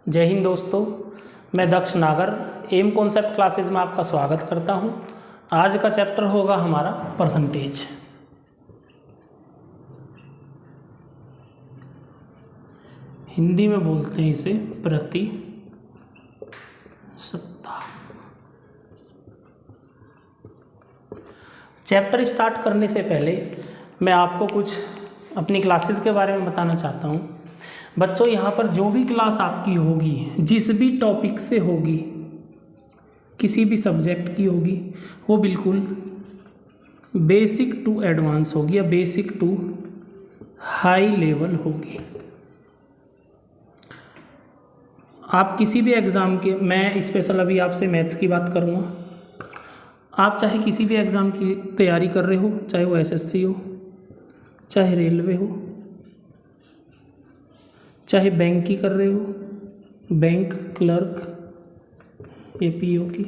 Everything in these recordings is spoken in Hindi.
जय हिंद दोस्तों, मैं दक्ष नागर एम कॉन्सेप्ट क्लासेस में आपका स्वागत करता हूं। आज का चैप्टर होगा हमारा परसेंटेज। हिंदी में बोलते हैं इसे प्रतिशतता। चैप्टर स्टार्ट करने से पहले मैं आपको कुछ अपनी क्लासेस के बारे में बताना चाहता हूं। बच्चों, यहाँ पर जो भी क्लास आपकी होगी, जिस भी टॉपिक से होगी, किसी भी सब्जेक्ट की होगी, वो बिल्कुल बेसिक टू एडवांस होगी या बेसिक टू हाई लेवल होगी। आप किसी भी एग्ज़ाम के, मैं स्पेशल अभी आपसे मैथ्स की बात करूँगा। आप चाहे किसी भी एग्ज़ाम की तैयारी कर रहे हो, चाहे वो एसएससी हो, चाहे रेलवे हो, चाहे बैंक की कर रहे हो, बैंक क्लर्क, एपीओ की,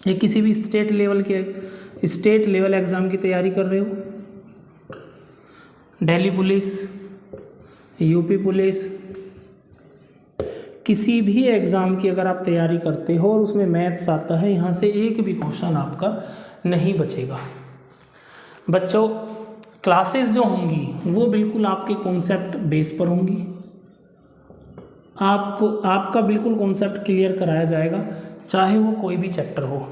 या किसी भी स्टेट लेवल एग्ज़ाम की तैयारी कर रहे हो, दिल्ली पुलिस, यूपी पुलिस, किसी भी एग्ज़ाम की अगर आप तैयारी करते हो और उसमें मैथ्स आता है, यहाँ से एक भी क्वेश्चन आपका नहीं बचेगा। बच्चों, क्लासेस जो होंगी वो बिल्कुल आपके कॉन्सेप्ट बेस पर होंगी। आपका बिल्कुल कॉन्सेप्ट क्लियर कराया जाएगा, चाहे वो कोई भी चैप्टर हो।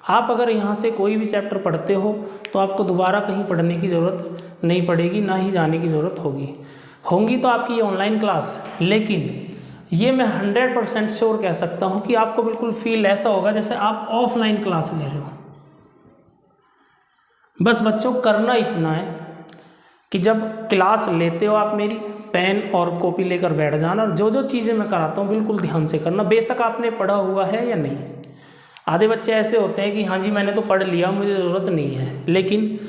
आप अगर यहाँ से कोई भी चैप्टर पढ़ते हो तो आपको दोबारा कहीं पढ़ने की ज़रूरत नहीं पड़ेगी, ना ही जाने की ज़रूरत होगी तो आपकी ये ऑनलाइन क्लास। लेकिन ये मैं 100% श्योर कह सकता हूँ कि आपको बिल्कुल फील ऐसा होगा जैसे आप ऑफलाइन क्लास ले रहे हो। बस बच्चों, करना इतना है कि जब क्लास लेते हो आप मेरी, पेन और कॉपी लेकर बैठ जाना और जो जो चीज़ें मैं कराता हूँ बिल्कुल ध्यान से करना, बेशक आपने पढ़ा हुआ है या नहीं। आधे बच्चे ऐसे होते हैं कि हाँ जी मैंने तो पढ़ लिया, मुझे ज़रूरत नहीं है। लेकिन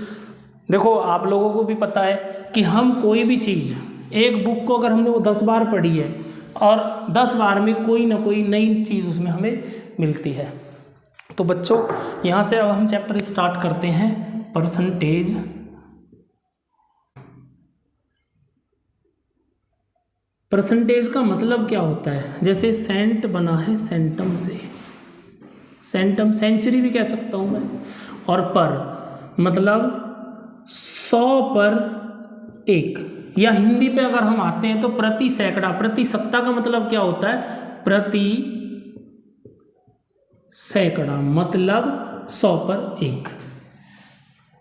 देखो, आप लोगों को भी पता है कि हम कोई भी चीज़, एक बुक को अगर हमने वो 10 बार पढ़ी है और 10 बार में कोई ना कोई नई चीज़ उसमें हमें मिलती है। तो बच्चों, यहाँ से अब हम चैप्टर स्टार्ट करते हैं, परसेंटेज। परसेंटेज का मतलब क्या होता है? जैसे सेंट बना है सेंटम से, सेंटम सेंचुरी भी कह सकता हूँ मैं, और पर मतलब 100 पर 1, या हिंदी पे अगर हम आते हैं तो प्रति सैकड़ा, प्रति सत्ता का मतलब क्या होता है? प्रति सैकड़ा मतलब 100 पर 1।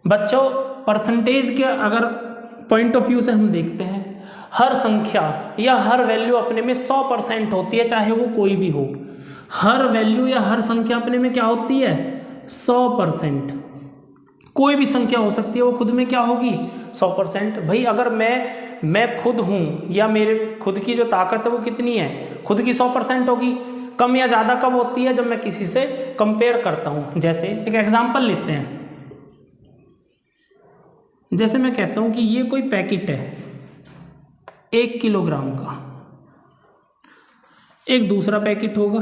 बच्चों, परसेंटेज के अगर पॉइंट ऑफ व्यू से हम देखते हैं, हर संख्या या हर वैल्यू अपने में 100% होती है, चाहे वो कोई भी हो। हर वैल्यू या हर संख्या अपने में क्या होती है? 100%। कोई भी संख्या हो सकती है, वो खुद में क्या होगी? 100%। भाई, अगर मैं खुद हूँ या मेरे खुद की जो ताकत है वो कितनी है? खुद की 100% होगी। कम या ज़्यादा कब होती है? जब मैं किसी से कंपेयर करता हूँ। जैसे एक एग्जाम्पल लेते हैं, जैसे मैं कहता हूँ कि ये कोई पैकेट है 1 किलोग्राम का, एक दूसरा पैकेट होगा,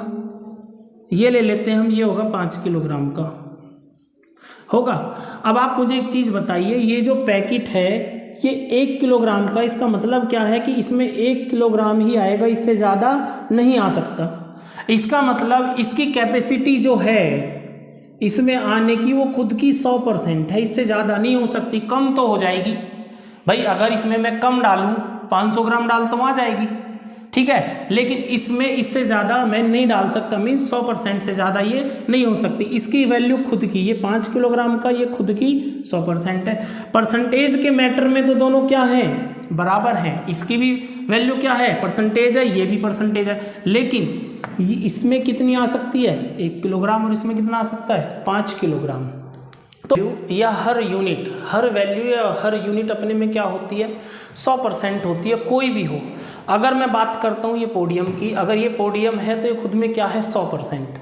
ये ले लेते हैं हम, ये होगा 5 किलोग्राम का होगा। अब आप मुझे एक चीज़ बताइए, ये जो पैकेट है ये 1 किलोग्राम का, इसका मतलब क्या है कि इसमें 1 किलोग्राम ही आएगा, इससे ज़्यादा नहीं आ सकता। इसका मतलब इसकी कैपेसिटी जो है इसमें आने की, वो खुद की 100% है, इससे ज़्यादा नहीं हो सकती। कम तो हो जाएगी भाई, अगर इसमें मैं कम डालूँ, 500 ग्राम डालता हूँ, आ जाएगी, ठीक है। लेकिन इसमें इससे ज़्यादा मैं नहीं डाल सकता, मीन्स 100% से ज़्यादा ये नहीं हो सकती। इसकी वैल्यू खुद की, ये 5 किलोग्राम का, ये खुद की 100% है। परसेंटेज के मैटर में तो दोनों क्या हैं? बराबर हैं। इसकी भी वैल्यू क्या है? परसेंटेज है, ये भी परसेंटेज है। लेकिन ये इसमें कितनी आ सकती है? 1 किलोग्राम, और इसमें कितना आ सकता है? 5 किलोग्राम। तो या हर यूनिट, हर वैल्यू या हर यूनिट अपने में क्या होती है? 100% होती है, कोई भी हो। अगर मैं बात करता हूँ ये पोडियम की, अगर ये पोडियम है तो ये खुद में क्या है? 100%।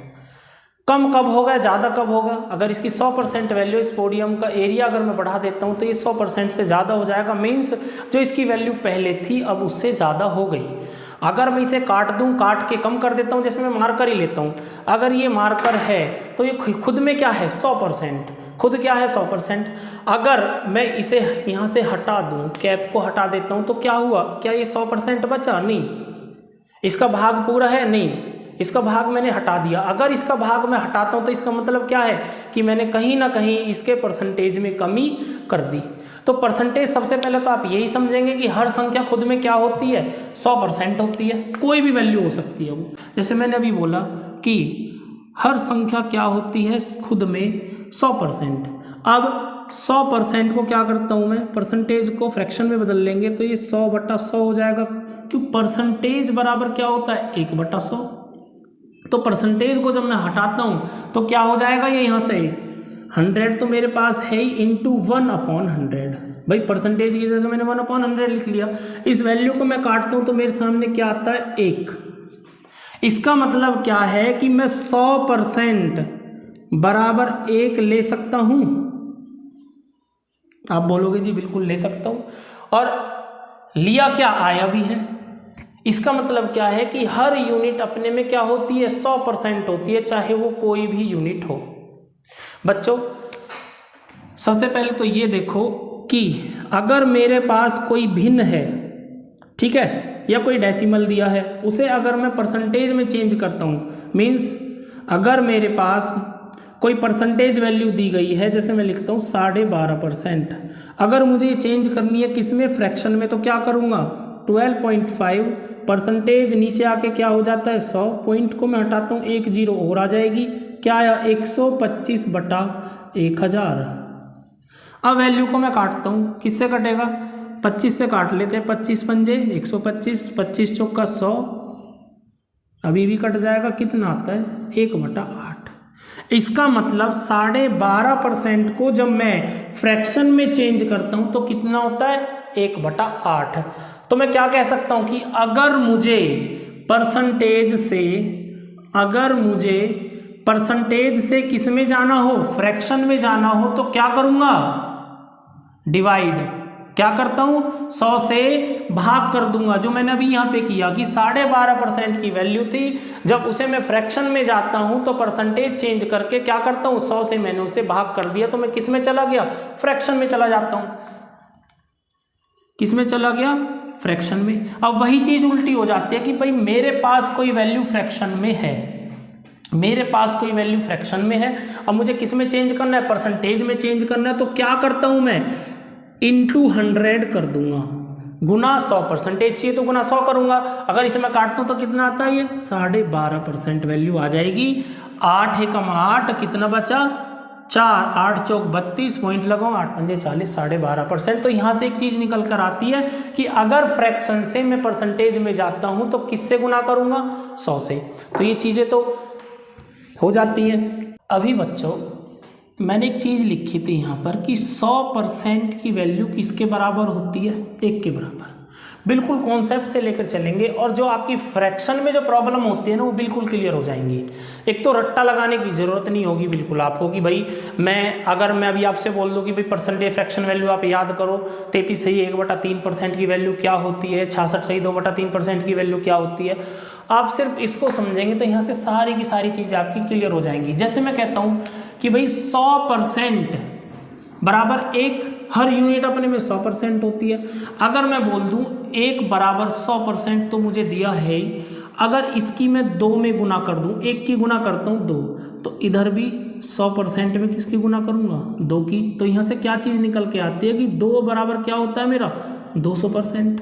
कम कब होगा, ज़्यादा कब होगा? अगर इसकी 100% वैल्यू, इस पोडियम का एरिया अगर मैं बढ़ा देता हूँ तो ये 100% से ज़्यादा हो जाएगा, मीन्स जो इसकी वैल्यू पहले थी अब उससे ज़्यादा हो गई। अगर मैं इसे काट दूं, काट के कम कर देता हूं, जैसे मैं मार्कर ही लेता हूं, अगर ये मार्कर है तो ये खुद में क्या है? 100%। खुद क्या है? 100%। अगर मैं इसे यहाँ से हटा दूं, कैप को हटा देता हूं, तो क्या हुआ? क्या ये 100% बचा? नहीं, इसका भाग पूरा है नहीं, इसका भाग मैंने हटा दिया। अगर इसका भाग मैं हटाता हूँ तो इसका मतलब क्या है कि मैंने कहीं ना कहीं इसके परसेंटेज में कमी कर दी। तो परसेंटेज सबसे पहले तो आप यही समझेंगे कि हर संख्या खुद में क्या होती है, 100% होती है। कोई भी वैल्यू हो सकती है वो, जैसे मैंने अभी बोला कि हर संख्या क्या होती है खुद में 100%। अब 100% को क्या करता हूँ मैं, परसेंटेज को फ्रैक्शन में बदल लेंगे तो ये 100/100 हो जाएगा, क्यों परसेंटेज बराबर क्या होता है 1/100। तो परसेंटेज को जब मैं हटाता हूँ तो क्या हो जाएगा, ये यहाँ से 100 तो मेरे पास है ही इंटू 1/100। भाई परसेंटेज की जगह मैंने 1/100 लिख लिया। इस वैल्यू को मैं काटता हूँ तो मेरे सामने क्या आता है 1। इसका मतलब क्या है कि मैं 100% बराबर 1 ले सकता हूँ। आप बोलोगे जी बिल्कुल ले सकता हूँ, और लिया क्या, आया भी है। इसका मतलब क्या है कि हर यूनिट अपने में क्या होती है, 100% होती है, चाहे वो कोई भी यूनिट हो। बच्चों सबसे पहले तो ये देखो कि अगर मेरे पास कोई भिन्न है, ठीक है, या कोई डेसिमल दिया है, उसे अगर मैं परसेंटेज में चेंज करता हूँ, मीन्स अगर मेरे पास कोई परसेंटेज वैल्यू दी गई है, जैसे मैं लिखता हूँ 12.5%, अगर मुझे चेंज करनी है किस में, फ्रैक्शन में, तो क्या करूँगा 12.5 परसेंटेज नीचे आके क्या हो जाता है 100, पॉइंट को मैं हटाता हूँ 1 0 और आ जाएगी, क्या आया 125/1000। अब वैल्यू को मैं काटता हूँ, किससे कटेगा, 25 से काट लेते हैं, 25 पंजे 125, 25 चौका 100, अभी भी कट जाएगा, कितना आता है 1/8। इसका मतलब 12.5% को जब मैं फ्रैक्शन में चेंज करता हूँ तो कितना होता है 1/8। तो मैं क्या कह सकता हूँ कि अगर मुझे परसेंटेज से किस में जाना हो, फ्रैक्शन में जाना हो, तो क्या करूँगा, डिवाइड, क्या करता हूँ 100 से भाग कर दूंगा। जो मैंने अभी यहाँ पे किया कि 12.5% की वैल्यू थी, जब उसे मैं फ्रैक्शन में जाता हूँ तो परसेंटेज चेंज करके क्या करता हूँ 100 से मैंने उसे भाग कर दिया, तो मैं किस में चला गया, फ्रैक्शन में चला जाता हूँ। किस में चला गया, फ्रैक्शन में। अब वही चीज उल्टी हो जाती है कि भाई मेरे पास कोई वैल्यू फ्रैक्शन में है, अब मुझे किस में चेंज करना है, परसेंटेज में चेंज करना है, तो क्या करता हूं मैं इंटू 100 कर दूंगा, गुना 100, परसेंटेज चाहिए तो गुना 100 करूंगा। अगर इसे मैं काटता हूं तो कितना आता है, ये 12.5% वैल्यू आ जाएगी। 8 एकम 8 कितना बचा 4, 8 चौक 32, पॉइंट लगाओ 8 पंजे 40, 12.5%। तो यहाँ से एक चीज निकल कर आती है कि अगर फ्रैक्शन से मैं परसेंटेज में जाता हूं तो किससे गुना करूंगा, 100 से। तो ये चीजें तो हो जाती हैं। अभी बच्चों मैंने एक चीज लिखी थी यहाँ पर कि 100% की वैल्यू किसके बराबर होती है, 1 के बराबर। बिल्कुल कॉन्सेप्ट से लेकर चलेंगे और जो आपकी फ्रैक्शन में जो प्रॉब्लम होती है ना वो बिल्कुल क्लियर हो जाएंगी। एक तो रट्टा लगाने की जरूरत नहीं होगी बिल्कुल आपको कि भाई अगर मैं अभी आपसे बोल दूं कि भाई परसेंटेज फ्रैक्शन वैल्यू आप याद करो, 33 सही 1/3% की वैल्यू क्या होती है, 66 सही 2/3% की वैल्यू क्या होती है, आप सिर्फ इसको समझेंगे तो यहाँ से सारी की सारी चीज़ें आपकी क्लियर हो जाएंगी। जैसे मैं कहता हूँ कि भाई 100% बराबर 1, हर यूनिट अपने में 100% होती है। अगर मैं बोल दूं 1 बराबर 100% तो मुझे दिया है, अगर इसकी मैं 2 में गुना कर दूं, 1 की गुना करता हूं 2, तो इधर भी 100% में किसकी गुना करूंगा, 2 की। तो यहाँ से क्या चीज़ निकल के आती है कि 2 बराबर क्या होता है मेरा 200%।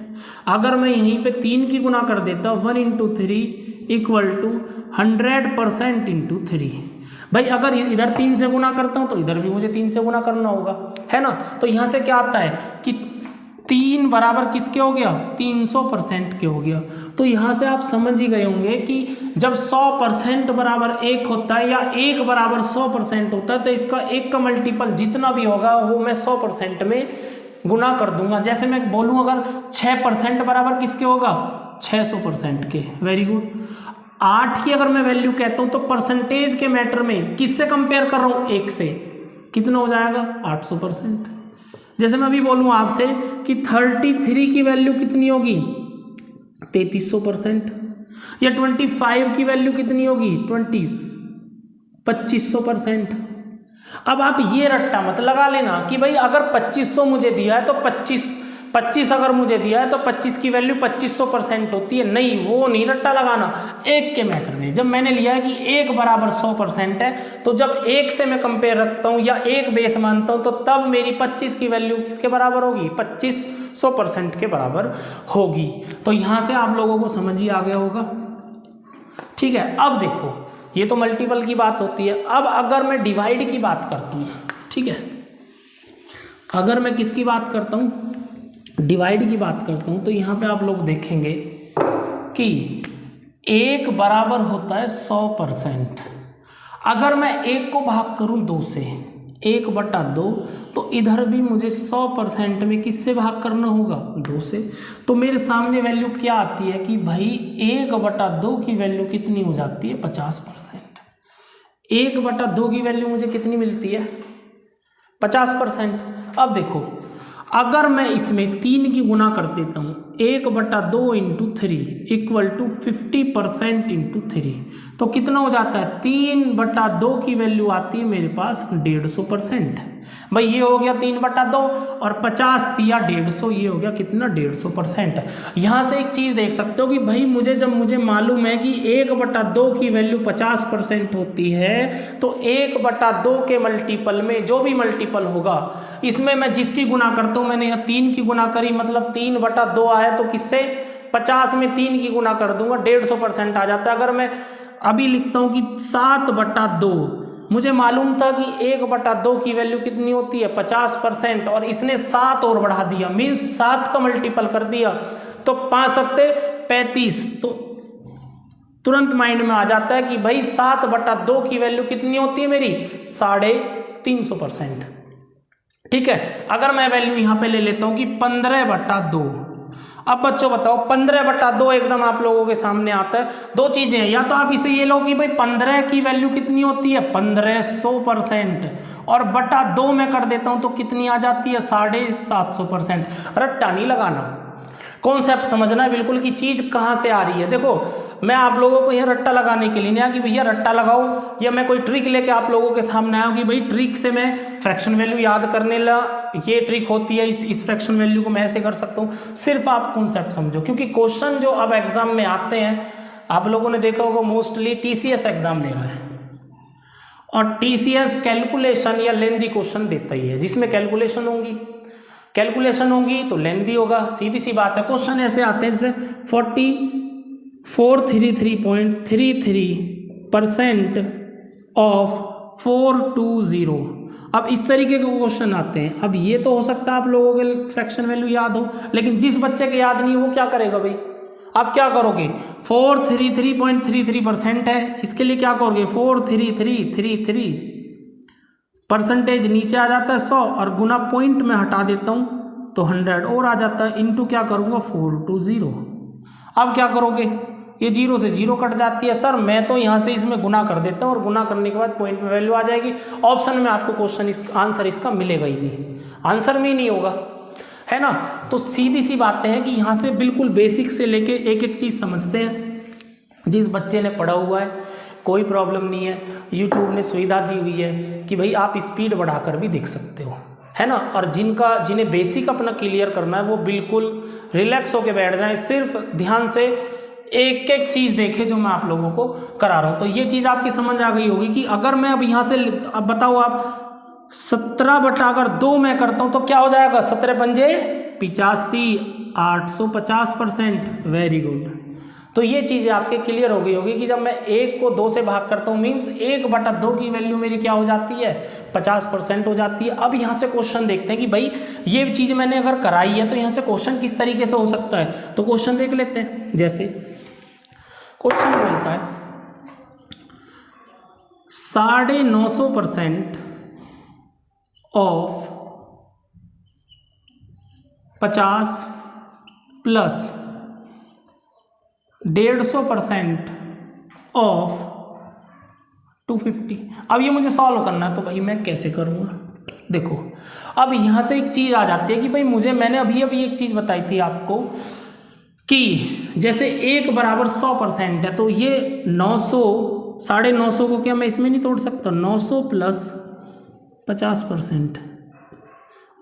अगर मैं यहीं पे 3 की गुना कर देता 1 × 3 = 100% × 3। भाई अगर इधर 3 से गुना करता हूं तो इधर भी मुझे 3 से गुना करना होगा, है ना। तो यहां से क्या आता है कि 3 बराबर किसके हो गया, 300% के हो गया। तो यहां से आप समझ ही गए होंगे कि जब 100% बराबर 1 होता है या 1 बराबर 100% होता है तो इसका 1 का मल्टीपल जितना भी होगा वो मैं 100% में गुना कर दूंगा। जैसे मैं बोलूं अगर 6% बराबर किसके होगा, 600% के। Very good. 8 की अगर मैं वैल्यू कहता हूं तो परसेंटेज के मैटर में किससे कंपेयर कर रहा हूं, 1 से, कितना हो जाएगा 800%। जैसे मैं अभी बोलूं आपसे कि 33 की वैल्यू कितनी होगी 3300%, या 25 की वैल्यू कितनी होगी 2500%। अब आप ये रट्टा मत लगा लेना कि भाई अगर 2500 मुझे दिया है तो 25 अगर मुझे दिया है तो 25 की वैल्यू 2500% होती है, नहीं वो नहीं रट्टा लगाना। एक के मैटर में जब मैंने लिया है कि एक बराबर 100% है, तो जब एक से मैं कंपेयर रखता हूँ या एक बेस मानता हूँ, तो तब मेरी 25 की वैल्यू किसके बराबर होगी, 2500% के बराबर होगी। तो यहाँ से आप लोगों को समझ ही आ गया होगा। ठीक है, अब देखो ये तो मल्टीपल की बात होती है। अब अगर मैं डिवाइड की बात करता हूँ, ठीक है, अगर मैं किसकी बात करता हूँ, डिवाइड की बात करता हूँ, तो यहाँ पे आप लोग देखेंगे कि एक बराबर होता है 100%। अगर मैं एक को भाग करूँ 2 से, 1/2, तो इधर भी मुझे 100% में किससे भाग करना होगा, 2 से। तो मेरे सामने वैल्यू क्या आती है कि भाई 1/2 की वैल्यू कितनी हो जाती है, 50%। 1/2 की वैल्यू मुझे कितनी मिलती है, 50%। अब देखो अगर मैं इसमें 3 की गुना कर देता हूँ, 1/2 × 3 = 50% × 3, तो कितना हो जाता है, 3/2 की वैल्यू आती है मेरे पास 150%। भाई ये हो गया 3/2 और 50 दिया 150, ये हो गया कितना, 150%। यहाँ से एक चीज़ देख सकते हो कि भाई मुझे मालूम है कि 1/2 की वैल्यू 50% होती है, तो 1/2 के मल्टीपल में जो भी मल्टीपल होगा, इसमें मैं जिसकी गुना करता हूँ, मैंने यहाँ 3 की गुना करी, मतलब 3/2 आया, तो किससे 50 में 3 की गुना कर दूंगा, 150% आ जाता है। अगर मैं अभी लिखता हूँ कि 7/2, मुझे मालूम था कि 1/2 की वैल्यू कितनी होती है, 50%, और इसने 7 और बढ़ा दिया, मीन्स 7 का मल्टीपल कर दिया, तो 5 सकते 35। तो तुरंत माइंड में आ जाता है कि भाई 7/2 की वैल्यू कितनी होती है मेरी, 350%। ठीक है, अगर मैं वैल्यू यहाँ पे ले लेता हूँ कि 15/2। अब बच्चों बताओ 15/2 एकदम आप लोगों के सामने आता है। दो चीजें हैं, या तो आप इसे ये लो कि भाई 15 की वैल्यू कितनी होती है, 1500%, और बटा 2 में कर देता हूं तो कितनी आ जाती है, 750%। रट्टा नहीं लगाना, कॉन्सेप्ट समझना है बिल्कुल कि चीज कहां से आ रही है। देखो मैं आप लोगों को यह रट्टा लगाने के लिए नहीं आया कि भैया रट्टा लगाओ, या मैं कोई ट्रिक लेके आप लोगों के सामने आया हूं कि भाई ट्रिक से मैं फ्रैक्शन वैल्यू याद करने ला, ये ट्रिक होती है, इस फ्रैक्शन वैल्यू को मैं ऐसे कर सकता हूं। सिर्फ आप कॉन्सेप्ट समझो, क्योंकि क्वेश्चन जो अब एग्जाम में आते हैं, आप लोगों ने देखा होगा मोस्टली TCS एग्जाम ले रहा है, और TCS कैलकुलेशन या लेंदी क्वेश्चन देता ही है, जिसमें कैलकुलेशन होंगी तो लेंदी होगा, सीधी सी बात है। क्वेश्चन ऐसे आते हैं जैसे 433.33% ऑफ 420। अब इस तरीके के क्वेश्चन आते हैं। अब ये तो हो सकता है आप लोगों के फ्रैक्शन वैल्यू याद हो, लेकिन जिस बच्चे के याद नहीं हो वो क्या करेगा भाई, आप क्या करोगे, 433.33% है, इसके लिए क्या करोगे, 43333 परसेंटेज नीचे आ जाता है 100, और गुना पॉइंट में हटा देता हूं तो 100 और आ जाता है, इंटू क्या करूंगा 420। अब क्या करोगे, ये 0 से 0 कट जाती है। सर मैं तो यहाँ से इसमें गुना कर देता हूँ, और गुना करने के बाद पॉइंट में वैल्यू आ जाएगी। ऑप्शन में आपको क्वेश्चन आंसर इसका मिलेगा ही नहीं, आंसर में ही नहीं होगा, है ना। तो सीधी सी बातें हैं कि यहाँ से बिल्कुल बेसिक से लेके एक एक चीज़ समझते हैं। जिस बच्चे ने पढ़ा हुआ है कोई प्रॉब्लम नहीं है, यूट्यूब ने सुविधा दी हुई है कि भाई आप स्पीड बढ़ाकर भी देख सकते हो, है ना। और जिन्हें बेसिक अपना क्लियर करना है वो बिल्कुल रिलैक्स होकर बैठ जाएं, सिर्फ ध्यान से एक एक चीज़ देखें जो मैं आप लोगों को करा रहा हूँ। तो ये चीज़ आपकी समझ आ गई होगी कि अगर मैं अब यहाँ से, अब बताओ आप 17/2 में करता हूँ तो क्या हो जाएगा, 17 पंजे 85, 850%। Very good. तो ये चीज़ें आपके क्लियर हो गई होगी कि जब मैं 1 को 2 से भाग करता हूँ, मीन्स 1/2 की वैल्यू मेरी क्या हो जाती है, 50% हो जाती है। अब यहाँ से क्वेश्चन देखते हैं कि भाई ये चीज़ मैंने अगर कराई है तो यहाँ से क्वेश्चन किस तरीके से हो सकता है। तो क्वेश्चन देख लेते हैं। जैसे क्वेश्चन बोलता है 950% ऑफ 50 प्लस 150% ऑफ 250। अब ये मुझे सॉल्व करना है, तो भाई मैं कैसे करूँगा। देखो अब यहाँ से एक चीज़ आ जाती है कि भाई मैंने अभी एक चीज़ बताई थी आपको कि जैसे 1 बराबर 100% है, तो ये 900, 950 को क्या मैं इसमें नहीं तोड़ सकता, 900 प्लस 50%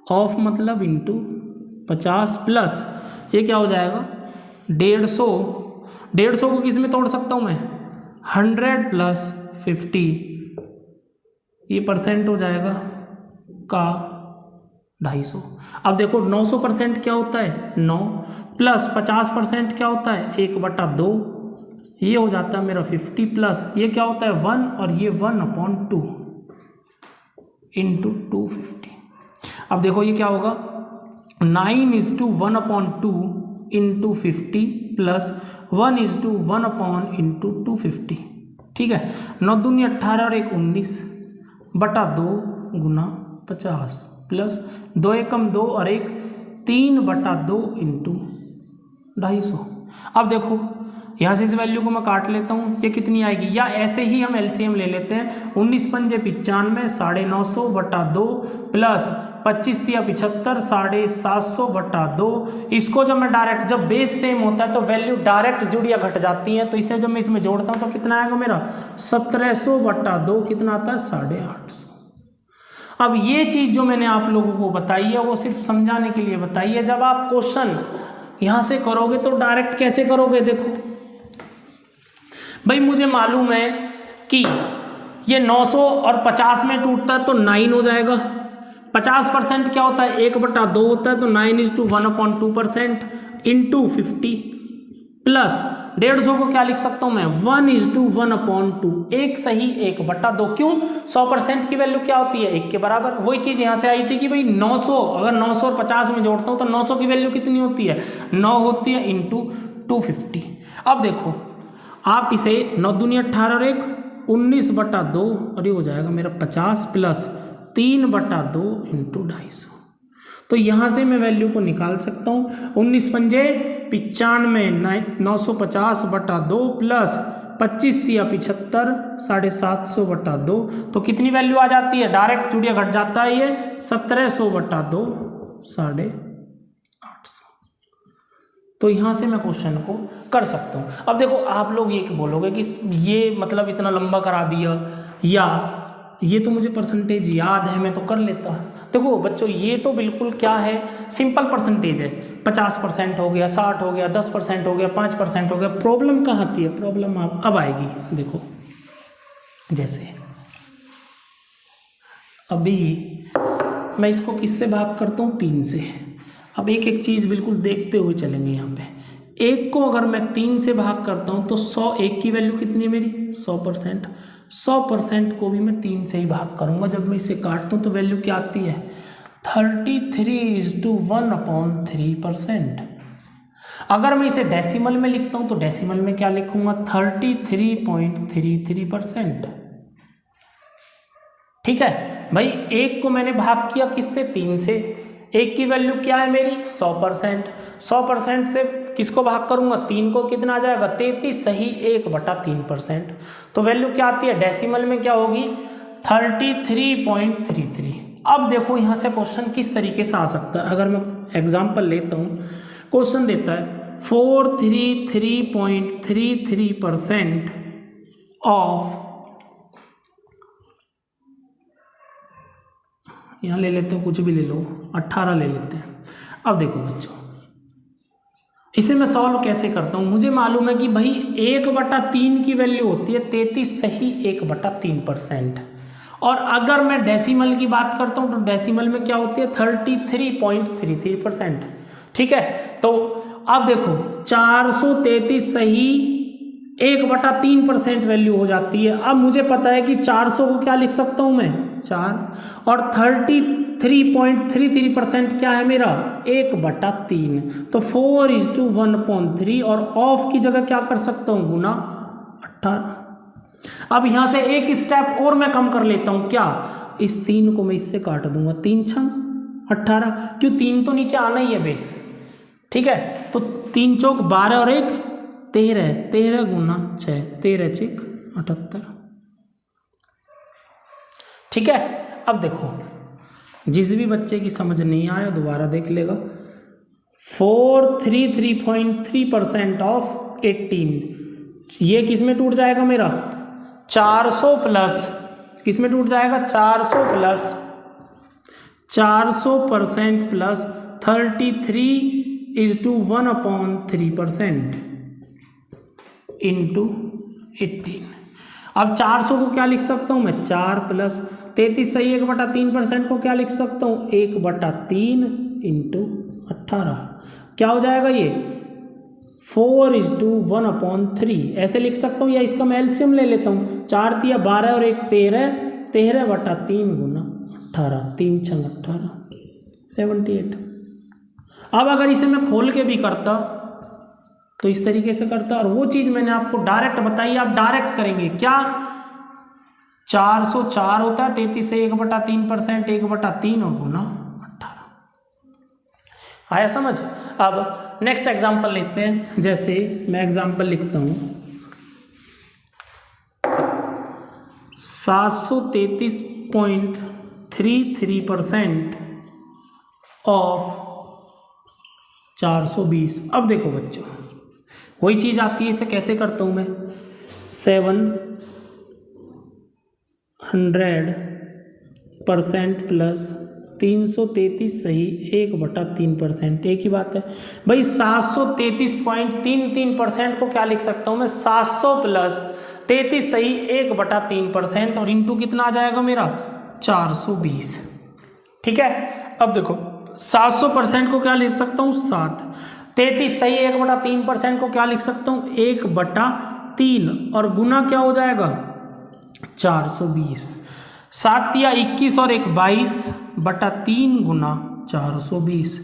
ऑफ मतलब इंटू 50 प्लस ये क्या हो जाएगा 150। 150 को किस में तोड़ सकता हूँ मैं 100 प्लस 50, ये परसेंट हो जाएगा का 250। अब देखो 900% क्या होता है 9 प्लस 50% क्या होता है 1/2, ये हो जाता है मेरा 50 प्लस ये क्या होता है 1 और ये 1/2 इंटू 250। अब देखो ये क्या होगा 9:1/2 इंटू 50 प्लस 1:1 इंटू 250। ठीक है 9 दूनी 18 और 1 19/2 गुना 50 प्लस 2 एकम 2 और 1 3/2 इंटू 250। अब देखो यहाँ से इस वैल्यू को मैं काट लेता हूँ, ये कितनी आएगी, या ऐसे ही हम एलसीएम ले लेते हैं 19 पंजे 95 950/2 प्लस 25 तिया 75 750/2। इसको जब मैं डायरेक्ट जब बेस सेम होता है तो वैल्यू डायरेक्ट जुड़ या घट जाती है, तो इसे जब मैं इसमें जोड़ता हूँ तो कितना आएगा मेरा 1700/2 कितना आता है 850। अब ये चीज़ जो मैंने आप लोगों को बताई है वो सिर्फ समझाने के लिए बताई है। जब आप क्वेश्चन यहाँ से करोगे तो डायरेक्ट कैसे करोगे, देखो भाई मुझे मालूम है कि ये 900 और 50 में टूटता है तो 9 हो जाएगा। 50% क्या होता है 1/2 होता है तो 9:1/2% इंटू 50 प्लस 150 को क्या लिख सकता हूँ मैं 1:1/2, एक सही 1/2। क्यों 100% की वैल्यू क्या होती है 1 के बराबर। वही चीज़ यहाँ से आई थी कि भाई 900 अगर 900 और 50 में जोड़ता हूँ तो 900 की वैल्यू कितनी होती है 9 होती है इंटू 250। अब देखो आप इसे 9 दूनी 18 और 1 19/2 और ये हो जाएगा मेरा 50 प्लस 3/2 इंटू 250। तो यहाँ से मैं वैल्यू को निकाल सकता हूँ 19 पंजे 95 950/2 प्लस 25 तिया 75 750/2। तो कितनी वैल्यू आ जाती है, डायरेक्ट चूड़िया घट जाता है ये 1700/2 850। तो यहाँ से मैं क्वेश्चन को कर सकता हूँ। अब देखो आप लोग ये बोलोगे कि ये मतलब इतना लंबा करा दिया, या ये तो मुझे परसेंटेज याद है मैं तो कर लेता। देखो बच्चों ये तो बिल्कुल क्या है सिंपल परसेंटेज है, 50% हो गया 60 हो गया 10% हो गया 5% हो गया। प्रॉब्लम कहाँ आती है, प्रॉब्लम अब आएगी। देखो जैसे अभी मैं इसको किससे भाग करता हूँ 3 से। अब एक एक चीज़ बिल्कुल देखते हुए चलेंगे। यहाँ पे 1 को अगर मैं 3 से भाग करता हूँ तो 101 की वैल्यू कितनी है मेरी 100%। 100% को भी मैं 3 से ही भाग करूँगा। जब मैं इसे काटता हूँ तो वैल्यू क्या आती है 33:1/3%। अगर मैं इसे डेसिमल में लिखता हूँ तो डेसिमल में क्या लिखूँगा 33.33%। ठीक है भाई 1 को मैंने भाग किया किससे 3 से। 1 की वैल्यू क्या है मेरी 100%। 100% से किसको भाग करूंगा 3 को, कितना आ जाएगा 33 सही 1/3%। तो वैल्यू क्या आती है डेसिमल में क्या होगी 33.33। अब देखो यहाँ से क्वेश्चन किस तरीके से आ सकता है। अगर मैं एग्जांपल लेता हूँ, क्वेश्चन देता है 433.33% ऑफ, यहाँ ले लेते हो कुछ भी ले लो 18 ले लेते हैं। अब देखो बच्चों इसे मैं सॉल्व कैसे करता हूँ। मुझे मालूम है कि भाई 1/3 की वैल्यू होती है 33 सही 1/3%। और अगर मैं डेसिमल की बात करता हूँ तो डेसिमल में क्या होती है 33.33%। ठीक है तो अब देखो 433 सही 1/3% वैल्यू हो जाती है। अब मुझे पता है कि 400 को क्या लिख सकता हूँ मैं 4, और 33.33% क्या है मेरा 1/3। तो 4:1/3 और ऑफ की जगह क्या कर सकता हूँ गुना 18। अब यहाँ से एक स्टेप और मैं कम कर लेता हूँ, क्या इस 3 को मैं इससे काट दूंगा 3 छंग 18, क्यों 3 तो नीचे आना ही है बेस। ठीक है तो 3 चौक 12 और 1 13, 13 गुना 6 13 चिक 78। ठीक है अब देखो जिस भी बच्चे की समझ नहीं आया दोबारा देख लेगा। 433.3% ऑफ 18 ये किस में टूट जाएगा मेरा 400 प्लस किस में टूट जाएगा 400% प्लस 33:1/3% इंटू 18। अब 400 को क्या लिख सकता हूँ मैं, 4 प्लस 33 सही 1/3% को क्या लिख सकता हूँ, 1/3 इंटू 18। क्या हो जाएगा ये 4:1/3 ऐसे लिख सकता हूँ, या इसका मैं एलसीएम ले लेता हूँ। 4 तिया 12 और 1 13, 13/3 गुना 18, 3 छंग 18, 78। अब अगर इसे मैं खोल के भी करता तो इस तरीके से करता, और वो चीज़ मैंने आपको डायरेक्ट बताई, आप डायरेक्ट करेंगे क्या, 404 होता है 33 से 1/3%, 1/3 और गुना 18। आया समझ। अब नेक्स्ट एग्जांपल लेते हैं। जैसे मैं एग्जांपल लिखता हूँ 733.33% ऑफ 420। अब देखो बच्चों, वही चीज़ आती है, इसे कैसे करता हूँ मैं, 700% प्लस 333 सही 1/3%, एक ही बात है भाई। 733.33% को क्या लिख सकता हूँ मैं, 700 प्लस 33 सही 1/3% और इंटू कितना आ जाएगा मेरा 420। ठीक है। अब देखो 700% को क्या लिख सकता हूँ 7, 33 सही 1/3% को क्या लिख सकता हूँ 1/3 और गुना क्या हो जाएगा 420। 7 या 21 और 1 22/3 गुना 420।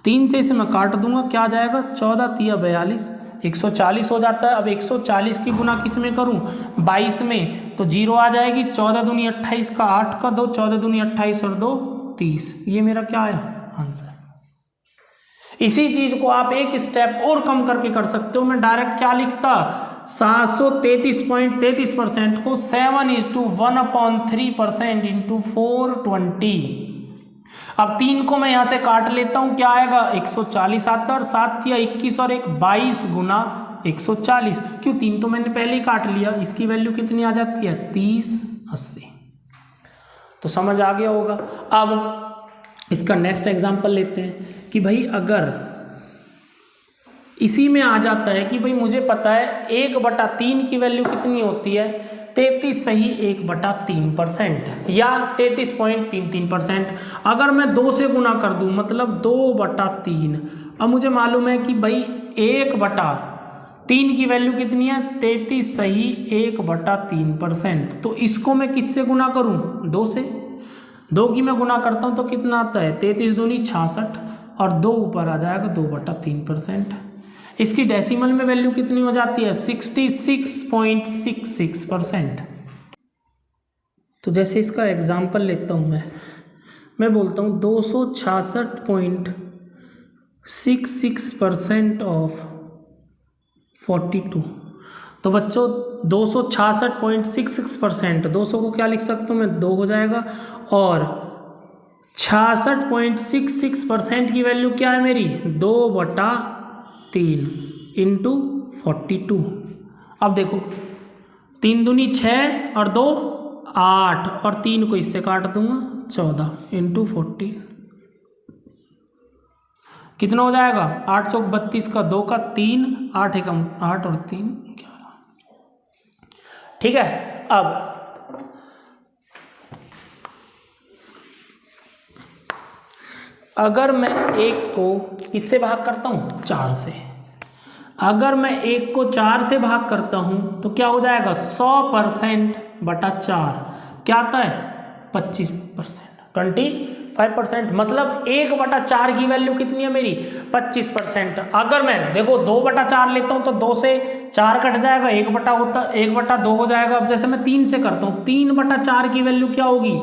3 से इसे मैं काट दूंगा, क्या आ जाएगा 14 तिया 42, 140 हो जाता है। अब 140 की गुना किस में करूं 22 में, तो 0 आ जाएगी। 14 दूनी 28 का 8 का 2, 14 दूनी 28 और 2 30। ये मेरा क्या आया आंसर। इसी चीज को आप एक स्टेप और कम करके कर सकते हो। मैं डायरेक्ट क्या लिखता, 733.33% को 7:1/3% इंटू 420। अब 3 को मैं यहां से काट लेता हूं, क्या आएगा 140 आता है, और 7 या 21 और 1 22 गुना 140। क्यों 3 तो मैंने पहले ही काट लिया, इसकी वैल्यू कितनी आ जाती है 30/80। तो समझ आ गया होगा। अब इसका नेक्स्ट एग्जांपल लेते हैं कि भाई अगर इसी में आ जाता है कि भाई मुझे पता है 1/3 की वैल्यू कितनी होती है 33 सही 1/3% या 33.33%। अगर मैं 2 से गुना कर दूं मतलब 2/3। अब मुझे मालूम है कि भाई 1/3 की वैल्यू कितनी है 33 सही 1/3%। तो इसको मैं किससे गुना करूं 2 से। 2 की मैं गुना करता हूं तो कितना आता है 33 दूनी 66 और 2 ऊपर आ जाएगा 2/3%। इसकी डेसिमल में वैल्यू कितनी हो जाती है 66.66%। तो जैसे इसका एग्जांपल लेता हूं मैं बोलता हूं 266.66% ऑफ 42। तो बच्चों 266.66%, 200 को क्या लिख सकता हूँ मैं 2 हो जाएगा, और 66.66% की वैल्यू क्या है मेरी 2/3 इंटू 42। अब देखो 3 दूनी 6 और 2 8 और 3 को इससे काट दूंगा 14 इंटू 14। कितना हो जाएगा 8 चौक 32 का 2 का 3, 8 एकम 8 और 3 11। ठीक है। अब अगर मैं 1 को किससे भाग करता हूँ 4 से, अगर मैं 1 को 4 से भाग करता हूँ तो क्या हो जाएगा 100%/4 क्या आता है 25%, 25%। मतलब 1/4 की वैल्यू कितनी है मेरी 25%। अगर मैं देखो 2/4 लेता हूँ तो 2 से 4 कट जाएगा, 1/2 हो जाएगा। अब जैसे मैं 3 से करता हूँ 3/4 की वैल्यू क्या होगी,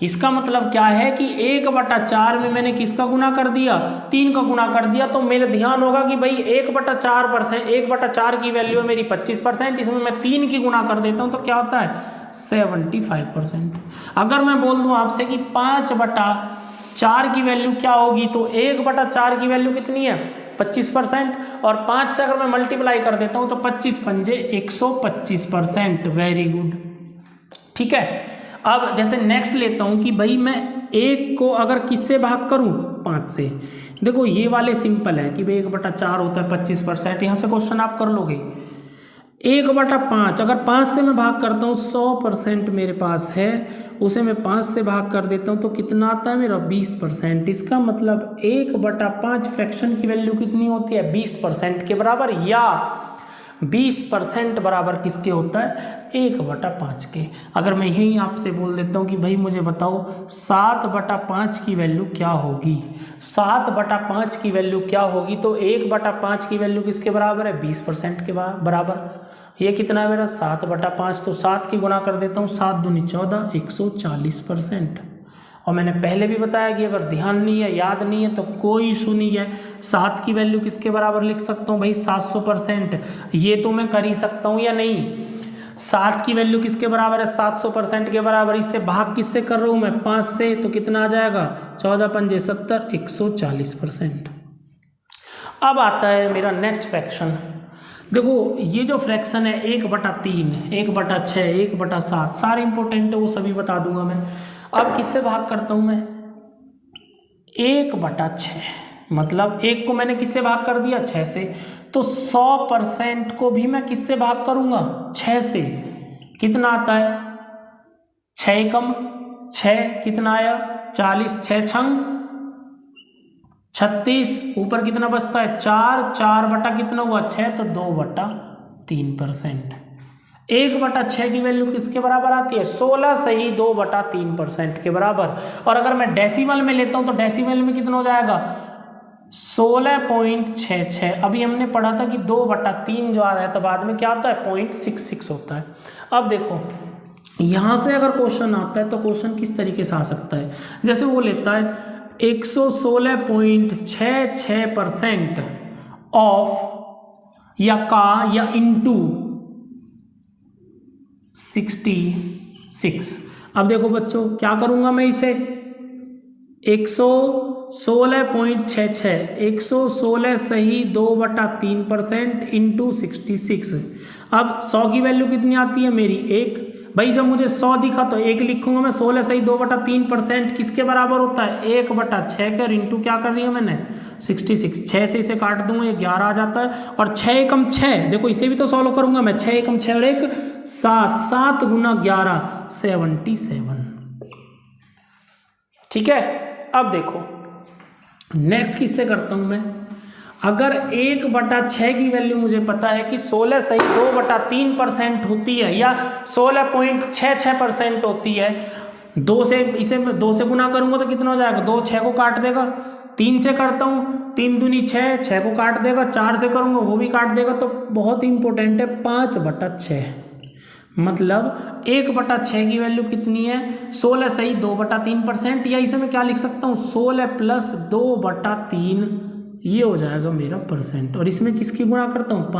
इसका मतलब क्या है कि 1/4 में मैंने किसका गुना कर दिया 3 का गुना कर दिया। तो मेरे ध्यान होगा कि भाई 1/4 की वैल्यू है मेरी 25%, इसमें मैं 3 की गुना कर देता हूँ तो क्या होता है 75%। अगर मैं बोल दूं आपसे कि 5/4 की वैल्यू क्या होगी तो 1/4 की वैल्यू कितनी है 25%, और 5 से अगर मैं मल्टीप्लाई कर देता हूं तो 25 पंजे 125%। Very good. ठीक है। अब जैसे नेक्स्ट लेता हूं कि भाई मैं 1 को अगर किससे भाग करूं 5 से, देखो ये वाले सिंपल है कि भाई 1/4 होता है 25%, यहाँ से क्वेश्चन आप कर लोगे। 1/5 अगर 5 से मैं भाग करता हूँ 100% मेरे पास है, उसे मैं 5 से भाग कर देता हूँ तो कितना आता है मेरा 20%। इसका मतलब 1/5 फ्रैक्शन की वैल्यू कितनी होती है 20% के बराबर, या 20% बराबर किसके होता है 1/5 के। अगर मैं यही आपसे बोल देता हूँ कि भाई मुझे बताओ 7/5 की वैल्यू क्या होगी, 7/5 की वैल्यू क्या होगी, तो 1/5 की वैल्यू किसके बराबर है 20% के बराबर। ये कितना है मेरा 7/5, तो 7 की गुणा कर देता हूँ, 7 दूनी 14, 140%। और मैंने पहले भी बताया कि अगर ध्यान नहीं है, याद नहीं है तो कोई इशू नहीं है, 7 की वैल्यू किसके बराबर लिख सकता हूँ भाई 700%। ये तो मैं कर ही सकता हूँ या नहीं, 7 की वैल्यू किसके बराबर है 700% के बराबर। इससे भाग किससे कर रहा हूँ मैं 5 से, तो कितना आ जाएगा 14 पंजे 70, 140%। अब आता है मेरा नेक्स्ट फ्रैक्शन। देखो ये जो फ्रैक्शन है 1/3, 1/6, 1/7 सारे इंपॉर्टेंट है, वो सभी बता दूंगा मैं। अब किससे भाग करता हूँ मैं 1/6, मतलब 1 को मैंने किससे भाग कर दिया 6 से, तो 100% को भी मैं किससे भाग करूंगा 6 से। कितना आता है 6 एकम 6, कितना आया 40, 6 छंग 36, ऊपर कितना बचता है 4, 4 बटा कितना हुआ 6, तो 2/3%। 1/6 की वैल्यू किसके बराबर आती है 16 सही 2/3% के बराबर। और अगर मैं डेसिमल में लेता हूं तो डेसिमल में कितना हो जाएगा 16.66। अभी हमने पढ़ा था कि 2/3 जो आ रहा है तो बाद में क्या आता है 0.66 होता है। अब देखो यहां से अगर क्वेश्चन आता है तो क्वेश्चन किस तरीके से आ सकता है, जैसे वो लेता है 116.66% ऑफ या का या इंटू 66। अब देखो बच्चों क्या करूंगा मैं इसे 116.66, 116 सही 2/3% इंटू 66। अब 100 की वैल्यू कितनी आती है मेरी 1, भाई जब मुझे 100 दिखा तो 1 लिखूंगा मैं, 16 सही 2/3% किसके बराबर होता है 1/6 के, और इंटू क्या कर रही है मैंने 66, 6 से इसे काट दूंगा ये 11 आ जाता है, और 6 एकम 6, देखो इसे भी तो सॉल्व करूंगा मैं, 6 एकम 6 और 1 7, 7 गुना 11 77। ठीक है। अब देखो नेक्स्ट किससे करता हूं मैं, अगर 1/6 की वैल्यू मुझे पता है कि 16 सही 2/3% होती है या 16.66% होती है, 2 से इसे 2 से गुना करूंगा तो कितना हो जाएगा 2, 6 को काट देगा, 3 से करता हूँ 3 दूनी 6, 6 को काट देगा, 4 से करूंगा वो भी काट देगा, तो बहुत इंपॉर्टेंट है 5/6, मतलब 1/6 की वैल्यू कितनी है 16 सही 2/3%, या इसे मैं क्या लिख सकता हूँ 16 प्लस 2/3, ये हो जाएगा मेरा परसेंट। और इसमें किसकी गुणा करता हूँ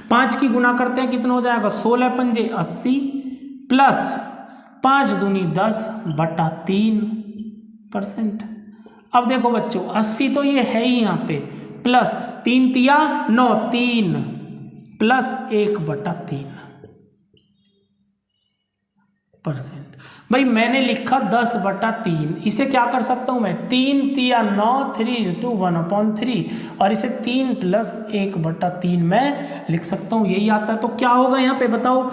5 की गुणा करते हैं, कितना हो जाएगा 16 पंजे 80 प्लस 5 दूनी 10/3%। अब देखो बच्चों 80 तो ये है ही यहाँ पे, प्लस 3 तिया 9, 3 प्लस 1/3%। भाई मैंने लिखा 10/3, इसे क्या कर सकता हूं मैं 3 तिया 9, 3:1/3, और इसे 3 प्लस 1/3 मैं लिख सकता हूं, यही आता है। तो क्या होगा यहाँ पे बताओ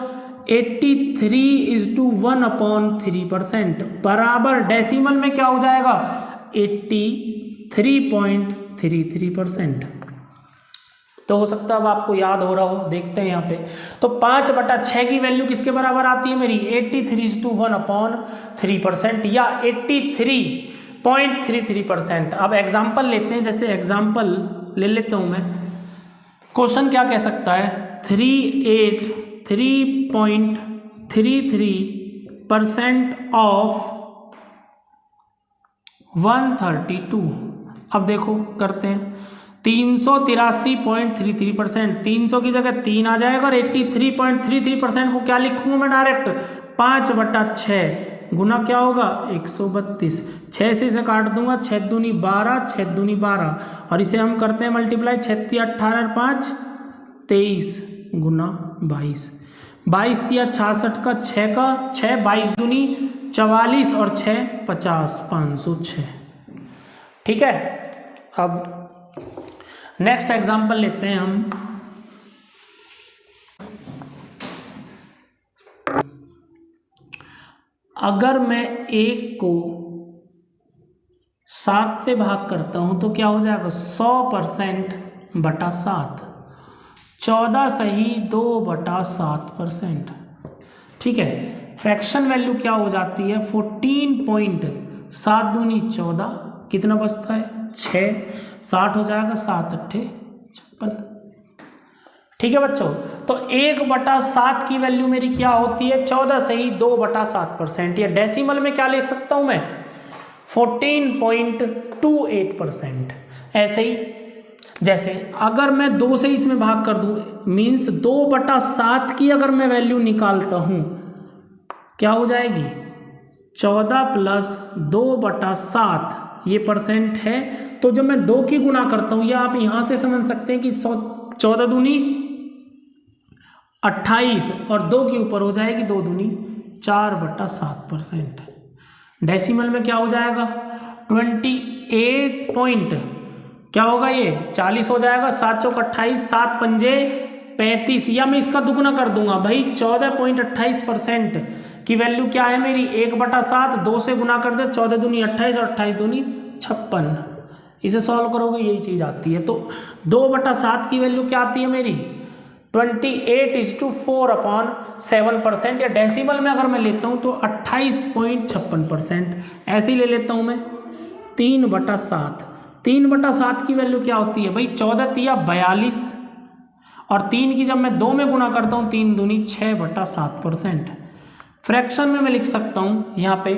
83:1/3% बराबर डेसिमल में क्या हो जाएगा 83.33%। तो हो सकता है अब आपको याद हो रहा हो, देखते हैं यहाँ पे। तो 5/6 की वैल्यू किसके बराबर आती है मेरी 83:1/3% या 83.33%। अब एग्जाम्पल लेते हैं, जैसे एग्जाम्पल ले लेता हूँ मैं। क्वेश्चन क्या कह सकता है 383.33% ऑफ 132। अब देखो करते हैं 383.33%, 300 की जगह 3 आ जाएगा, और 83.33% को क्या लिखूंगा मैं डायरेक्ट 5/6 गुना क्या होगा 132, 6 से इसे काट दूंगा 6 दूनी 12, 6 दूनी 12, और इसे हम करते हैं मल्टीप्लाई 6 तिया 18 5 23 गुना 22, 22 तिया 66 का 6 का 6, 22 दूनी 44 और 6 50, 506। ठीक है। अब नेक्स्ट एग्जांपल लेते हैं हम। अगर मैं 1 को 7 से भाग करता हूं तो क्या हो जाएगा 100% बटा 7, 14 सही 2/7%। ठीक है, फ्रैक्शन वैल्यू क्या हो जाती है 14.7 दूनी 14, कितना बचता है 6, 60 हो जाएगा 7 अट्ठे 56। ठीक है बच्चों, तो 1/7 की वैल्यू मेरी क्या होती है 14 सही 2/7%, या डेसिमल में क्या लिख सकता हूं मैं 14.28%। ऐसे ही जैसे अगर मैं 2 से इसमें भाग कर दूं मीन्स 2/7 की अगर मैं वैल्यू निकालता हूं क्या हो जाएगी 14 प्लस 2/7, ये परसेंट है। तो जब मैं 2 की गुना करता हूं या आप यहां से समझ सकते हैं कि 14 दूनी 28 और 2 के ऊपर हो जाएगी 2 दूनी 4/7%। डेसिमल में क्या हो जाएगा 28 पॉइंट क्या होगा ये 40 हो जाएगा, 7 चौक 28, 7 पंजे 35, या मैं इसका दुगुना कर दूंगा भाई 14.28% की वैल्यू क्या है मेरी 1/7, 2 से गुना कर दे 14 दूनी 28 और 28 दूनी 56, इसे सॉल्व करोगे यही चीज आती है। तो 2/7 की वैल्यू क्या आती है मेरी 28:4/7%, या डेसिमल में अगर मैं लेता हूं तो 28.56%। ऐसे ही ले लेता हूं मैं 3/7। 3/7 की वैल्यू क्या होती है भाई 14 तिया 42, और 3 की जब मैं 2 में गुना करता हूं 3 दूनी 6/7%। फ्रैक्शन में मैं लिख सकता हूं यहाँ पे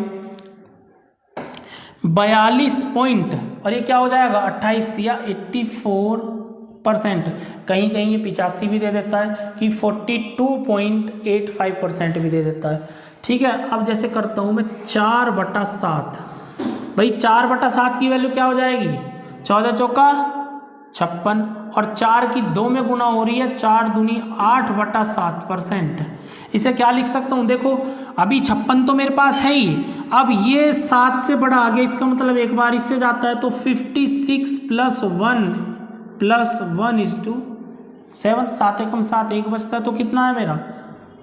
42 पॉइंट, और ये क्या हो जाएगा 28 तिया 84%, कहीं कहीं ये 85 भी दे देता है कि 42.85% भी दे देता है। ठीक है, अब जैसे करता हूं मैं 4/7, भाई 4/7 की वैल्यू क्या हो जाएगी 14 चौका 56, और 4 की 2 में गुना हो रही है 4 दूनी 8/7%। इसे क्या लिख सकता हूँ देखो, अभी 56 तो मेरे पास है ही, अब ये 7 से बड़ा आ गया, इसका मतलब एक बार इससे जाता है तो 56 + 1 + 1:7, 7 एकम 7, 1 बचता है तो कितना है मेरा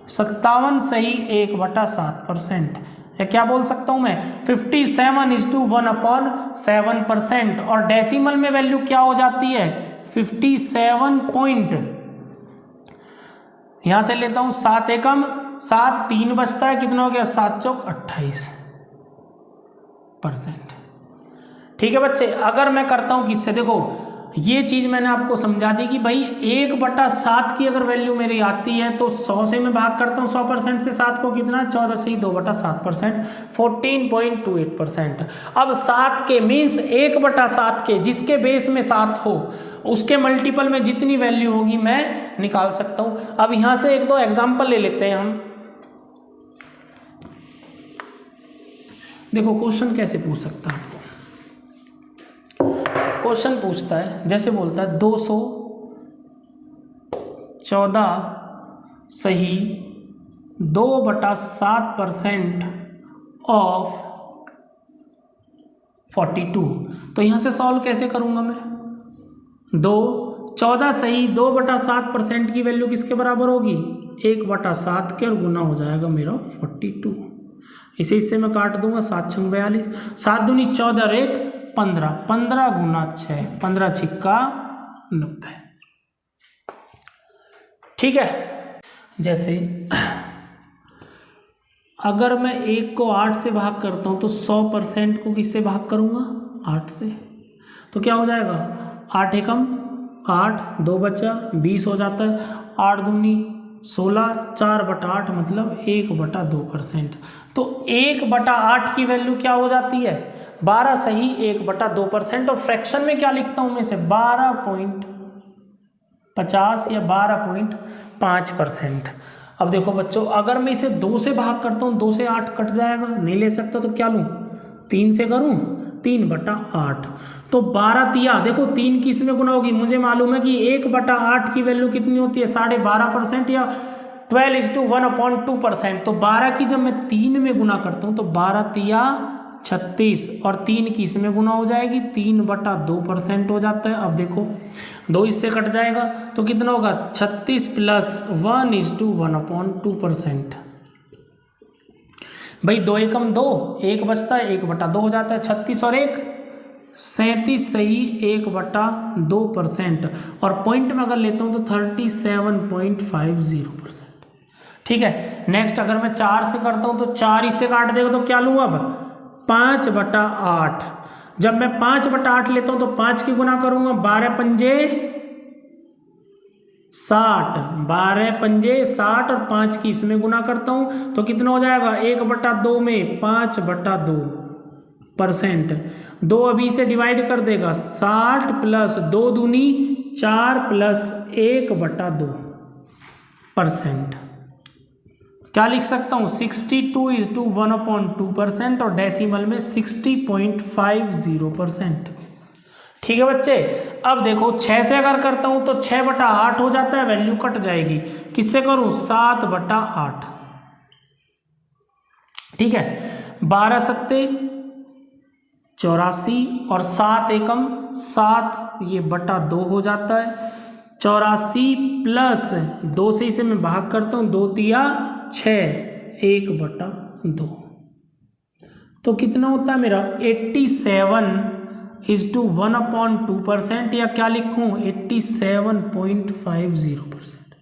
57 सही 1/7%। या क्या बोल सकता हूं मैं 57:1/7%, और डेसिमल में वैल्यू क्या हो जाती है 57 पॉइंट, यहां से लेता हूं 7 एकम 7, 3 बचता है कितना हो गया 7 चौक 28%। ठीक है बच्चे, अगर मैं करता हूं किससे देखो ये चीज मैंने आपको समझा दी कि भाई 1/7 की अगर वैल्यू मेरी आती है तो 100 से मैं भाग करता हूँ 100% से 7 को कितना 14 से ही 2/7%, 14.28%। अब 7 के मीन्स 1/7 के जिसके बेस में 7 हो उसके मल्टीपल में जितनी वैल्यू होगी मैं निकाल सकता हूँ। अब यहां से 1-2 एग्जाम्पल ले लेते हैं हम। देखो क्वेश्चन कैसे पूछ सकता है, क्वेश्चन पूछता है जैसे बोलता है 214 सही 2/7% ऑफ 42। तो यहां से सॉल्व कैसे करूंगा मैं 14 सही 2/7% की वैल्यू किसके बराबर होगी 1/7 के, और गुना हो जाएगा मेरा 42। इसे इससे मैं काट दूंगा 7 × 42, 7 दूनी 14 और 1 15, 15 गुना 6, 15 छिक्का 90। ठीक है, जैसे अगर मैं 1 को 8 से भाग करता हूं तो 100% को किससे भाग करूंगा 8 से, तो क्या हो जाएगा 8 एकम 8, 2 बचा 20 हो जाता है, 8 दूनी 16, 4/8 मतलब 1/2%। तो 1/8 की वैल्यू क्या हो जाती है 12 सही 1/2%, और फ्रैक्शन में क्या लिखता हूं मैं इसे 12.50 या 12.5%। अब देखो बच्चों अगर मैं इसे 2 से भाग करता हूं 2 से 8 कट जाएगा, नहीं ले सकता तो क्या लूं 3 से करूं 3/8, तो 12 तिया देखो 3 की इसमें गुना होगी, मुझे मालूम है कि 1/8 की वैल्यू कितनी होती है 12.5% या 12:1/2%। तो 12 की जब मैं 3 में गुना करता हूं तो 12 तिया 36 और 3 की इसमें गुना हो जाएगी, 3/2% हो जाता है। अब देखो 2 इससे कट जाएगा तो कितना होगा, 36 + 1:1/2%। भाई 2 एकम 2, 1 बचता है, 1/2 हो जाता है। 36 और 1 37 सही 1/2%। और पॉइंट में अगर लेता हूँ तो 37.50%। ठीक है। नेक्स्ट अगर मैं 4 से करता हूँ तो 4 इससे काट देगा तो क्या लूँगा, अब 5/8। जब मैं 5/8 लेता हूँ तो 5 की गुना करूँगा, 12 पंजे 60, 12 पंजे 60 और 5 की इसमें गुना करता हूँ तो कितना हो जाएगा, 1/2 में 5/2%। 2 अभी से डिवाइड कर देगा, 60 + 2 दूनी 4 + 1/2%। क्या लिख सकता हूँ, 62:1/2% और डेसिमल में 60.50%। ठीक है बच्चे। अब देखो 6 से अगर करता हूँ तो 6/8 हो जाता है, वैल्यू कट जाएगी। किससे करूँ, 7/8। ठीक है। 12 सत्ते 84 और 7 एकम 7, ये /2 हो जाता है। 84 + 2 से इसे मैं भाग करता हूँ, 2 तिया 6, 1/2। तो कितना होता है मेरा, 87:1/2%, या क्या लिखूं, 87.50%।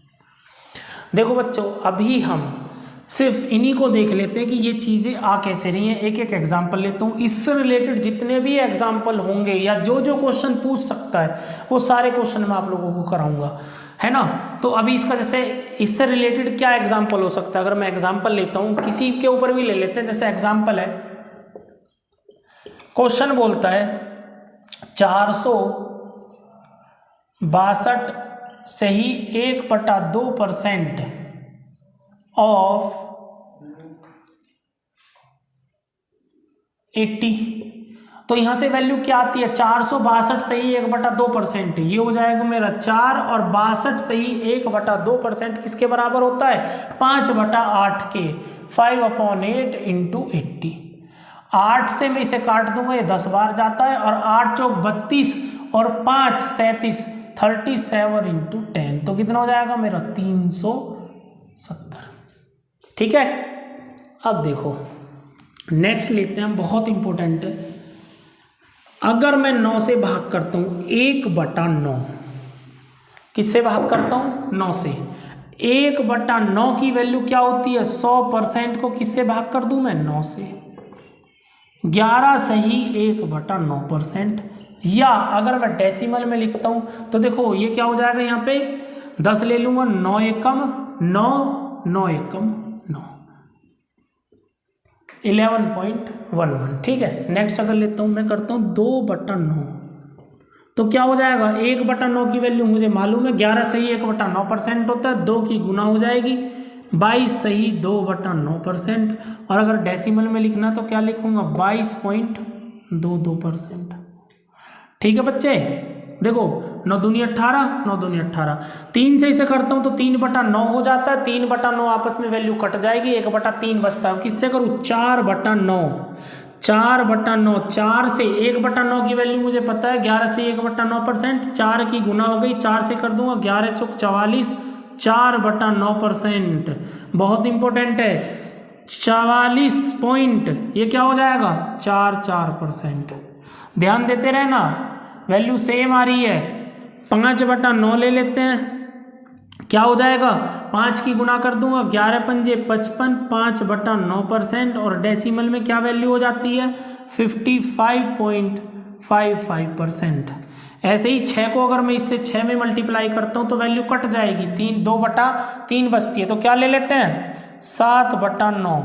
देखो बच्चों अभी हम सिर्फ इन्हीं को देख लेते हैं कि ये चीज़ें आ कैसे रही हैं। एक एक एग्जाम्पल लेता हूँ, इससे रिलेटेड जितने भी एग्जाम्पल होंगे या जो जो क्वेश्चन पूछ सकता है वो सारे क्वेश्चन मैं आप लोगों को कराऊंगा, है ना। तो अभी इसका जैसे इससे रिलेटेड क्या एग्जाम्पल हो सकता है, अगर मैं एग्जाम्पल लेता हूँ किसी के ऊपर भी ले लेते हैं। जैसे एग्जाम्पल है, क्वेश्चन बोलता है 462 से ही 1/2% ऑफ 80। तो यहां से वैल्यू क्या आती है, 462 से ही 1/2%, ये हो जाएगा मेरा 4, और 62 से ही 1/2% किसके बराबर होता है, 5/8 के, 5/8 × 80। 8 से मैं इसे काट दूंगा, ये 10 बार जाता है, और 8 चौक 32 और 5 37, 37 × 10, तो कितना हो जाएगा मेरा 370। ठीक है। अब देखो नेक्स्ट लेते हैं, बहुत इंपॉर्टेंट है। अगर मैं 9 से भाग करता हूं, 1/9, किससे भाग करता हूं, 9 से। 1/9 की वैल्यू क्या होती है, 100% को किससे भाग कर दूं मैं, 9 से। 11 से ही 1/9%। या अगर मैं डेसिमल में लिखता हूं तो देखो ये क्या हो जाएगा, यहाँ पे 10 ले लूंगा, 9 एकम 9, 9 एकम 9, 11.11। ठीक है। नेक्स्ट अगर लेता हूं मैं करता हूं 2/9, तो क्या हो जाएगा, 1/9 की वैल्यू मुझे मालूम है, 11 से ही 1/9% होता है, 2 की गुना हो जाएगी, 22 से ही 2/9%। और अगर डेसिमल में लिखना तो क्या लिखूंगा, 22.22%। ठीक है बच्चे। देखो 9 दूनी 18, 9 दूनी 18, 3 से इसे करता हूं तो 3/9 हो जाता है, 3/9 आपस में वैल्यू कट जाएगी, 1/3 बचता है। किससे करूं, 4/9, 4/9, 4 से 1/9 की वैल्यू मुझे पता है, 11 से 1/9%, 4 की गुना हो गई, 4 से कर दूंगा, 11 चौक 44, 4/9%। बहुत इंपॉर्टेंट है, 44 पॉइंट, ये क्या हो जाएगा, 4%। ध्यान देते रहना, वैल्यू सेम आ रही है। 5/9 ले लेते हैं, क्या हो जाएगा, 5 की गुना कर दूंगा, 11 पंजे 55, 5/9%। और डेसिमल में क्या वैल्यू हो जाती है, 55.55%। ऐसे ही 6 को अगर मैं इससे 6 में मल्टीप्लाई करता हूं तो वैल्यू कट जाएगी, 2/3 बचती है। तो क्या ले लेते हैं, 7/9,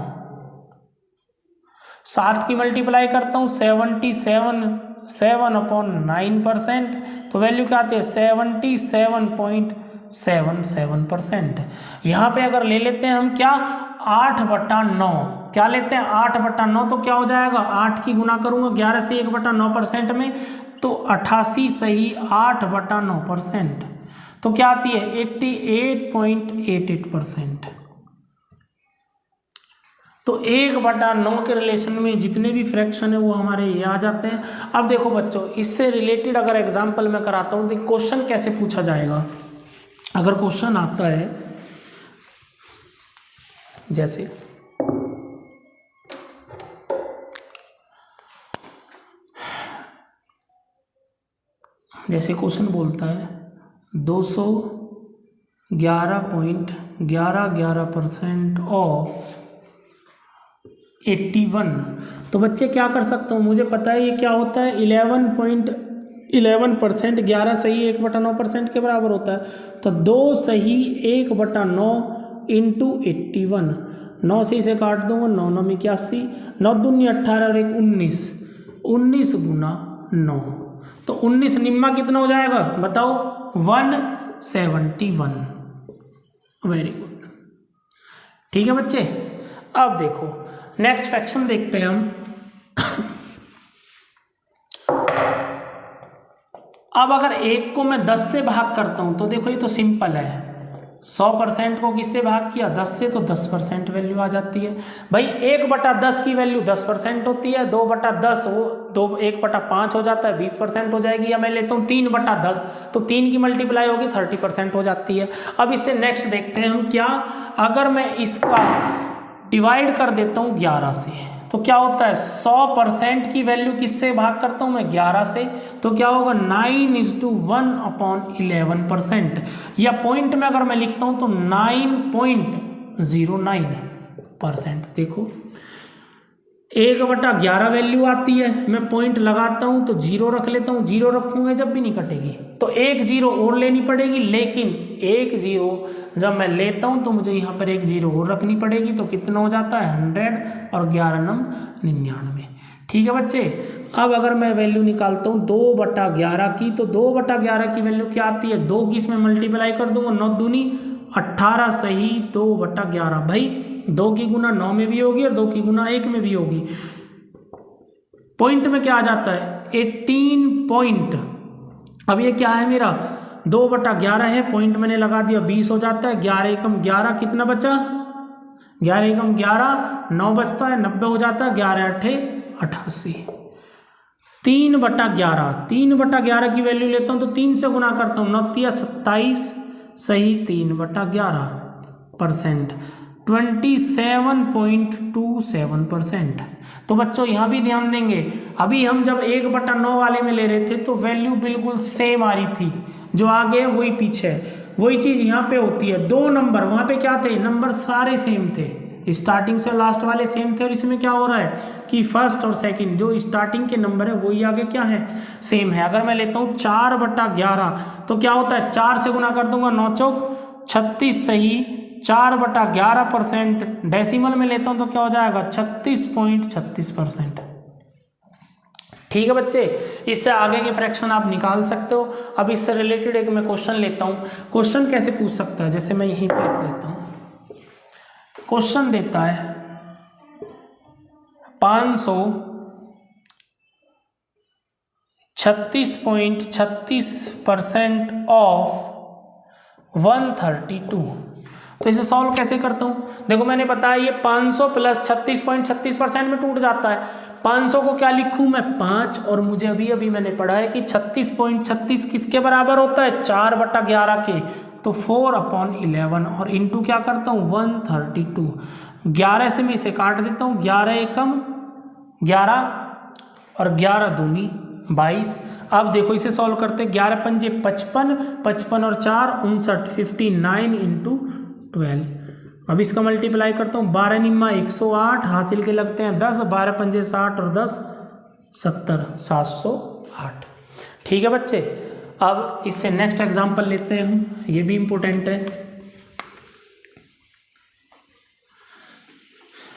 7 की मल्टीप्लाई करता हूँ, 7/9%, तो वैल्यू क्या आती है, 77.77%। यहाँ पे अगर ले लेते हैं हम क्या, 8/9, क्या लेते हैं, 8/9, तो क्या हो जाएगा, 8 की गुना करूँगा 11 से 1/9% में, तो 88 सही 8/9%, तो क्या आती है 88.88%। तो 1/9 के रिलेशन में जितने भी फ्रैक्शन है वो हमारे ये आ जाते हैं। अब देखो बच्चों, इससे रिलेटेड अगर एग्जाम्पल मैं कराता हूँ तो क्वेश्चन कैसे पूछा जाएगा। अगर क्वेश्चन आता है जैसे क्वेश्चन बोलता है 211.11% ऑफ 81, तो बच्चे क्या कर सकता हूँ, मुझे पता है ये क्या होता है 11.11%, 11 सही 1/9% के बराबर होता है। तो 2 सही 1/9 इंटू 81, 9 से इसे काट दूंगा, 9 9 81, 9 दूनी 18 और 1 19, 19 गुना 9, तो 19 निम्मा कितना हो जाएगा बताओ 171। वेरी गुड, ठीक है बच्चे। अब देखो नेक्स्ट फ्रैक्शन देखते हैं हम। अब अगर 1 को मैं 10 से भाग करता हूं तो देखो ये तो सिंपल है, 100% को किससे भाग किया 10 से, तो 10% वैल्यू आ जाती है। भाई 1/10 की वैल्यू 10% होती है, 2/10 वो 1/5 हो जाता है 20% हो जाएगी, या मैं लेता हूँ 3/10 तो 3 की मल्टीप्लाई होगी 30% हो जाती है। अब इससे नेक्स्ट देखते हैं हम क्या, अगर मैं इसका डिवाइड कर देता हूँ 11 से तो क्या होता है 100% की वैल्यू किससे भाग करता हूँ मैं 11 से, तो क्या होगा 9:1/11%, या पॉइंट में अगर मैं लिखता हूँ तो 9.09%। देखो 1/11 वैल्यू आती है, मैं पॉइंट लगाता हूँ तो 0 रख लेता हूँ, 0 रखूंगा जब भी नहीं कटेगी तो 1 0 और लेनी पड़ेगी, लेकिन 1 0 जब मैं लेता हूँ तो मुझे यहाँ पर 1 0 और रखनी पड़ेगी, तो कितना हो जाता है 100 और 11 9 99। ठीक है बच्चे। अब अगर मैं वैल्यू निकालता हूँ 2/11 की, तो 2/11 की वैल्यू क्या आती है 2 की इसमें मल्टीप्लाई कर दूंगा, 9 दूनी 18 सही 2/11, भाई 2 की गुना 9 में भी होगी और 2 की गुना 1 में भी होगी। पॉइंट में क्या आ जाता है 18 पॉइंट। अब ये क्या है मेरा 2/11 है, पॉइंट मैंने लगा दिया 20 हो जाता है, 11 एकम 11 कितना बचा 11 एकम 11 9 बचता है 90 हो जाता है, 11 8 88। 3/11, 3/11 की वैल्यू लेता हूँ तो 3 से गुना करता हूँ 9 27 सही 3/11%, 27.27%। तो बच्चों यहाँ भी ध्यान देंगे, अभी हम जब 1/9 वाले में ले रहे थे तो वैल्यू बिल्कुल सेम आ रही थी, जो आगे वही पीछे, वही चीज़ यहाँ पे होती है। 2 नंबर वहाँ पे क्या थे, नंबर सारे सेम थे, स्टार्टिंग से लास्ट वाले सेम थे, और इसमें क्या हो रहा है कि फर्स्ट और सेकंड जो स्टार्टिंग के नंबर है वही आगे क्या है सेम है। अगर मैं लेता हूँ 4/11 तो क्या होता है 4 से गुना कर दूंगा 9 चौक 36 सही 4/11%, डेसिमल में लेता हूं तो क्या हो जाएगा 36.36%। ठीक है बच्चे, इससे आगे के फ्रैक्शन आप निकाल सकते हो। अब इससे रिलेटेड एक मैं क्वेश्चन लेता हूं, क्वेश्चन कैसे पूछ सकता है, जैसे मैं यहीं पे लिख लेता हूं, क्वेश्चन देता है 536.36% ऑफ 132। तो इसे सॉल्व कैसे करता हूँ, देखो मैंने बताया ये 500 प्लस 36.36% में टूट जाता है। 500 को क्या लिखूँ मैं 5, और मुझे अभी अभी मैंने पढ़ा है कि 36.36 किसके बराबर होता है 4/11 के, तो 4/11 और इंटू क्या करता हूँ 132। 11 से मैं इसे काट देता हूँ, 11 एकम 11 और 11 दूनी 22। अब देखो इसे सॉल्व करते, 11 पंजे 55, 55 और 4 59, 59 इंटू 12। अब इसका मल्टीप्लाई करता हूँ, 12 निम्मा 108, हासिल के लगते हैं 10, 12 पंजे 60 और 10 70, 708। ठीक है बच्चे। अब इससे नेक्स्ट एग्जांपल लेते हैं हम, ये भी इम्पोर्टेंट है।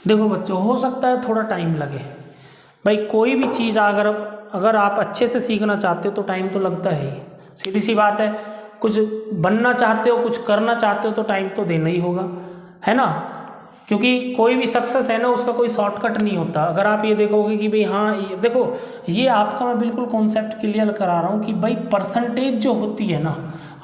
देखो बच्चों, हो सकता है थोड़ा टाइम लगे, भाई कोई भी चीज़ अगर आप अच्छे से सीखना चाहते हो तो टाइम तो लगता है ही, सीधी सी बात है। कुछ बनना चाहते हो, कुछ करना चाहते हो तो टाइम तो देना ही होगा, है ना, क्योंकि कोई भी सक्सेस है ना उसका कोई शॉर्टकट नहीं होता। अगर आप ये देखोगे कि भाई हाँ ये देखो, ये आपका मैं बिल्कुल कॉन्सेप्ट क्लियर करा रहा हूँ कि भाई परसेंटेज जो होती है ना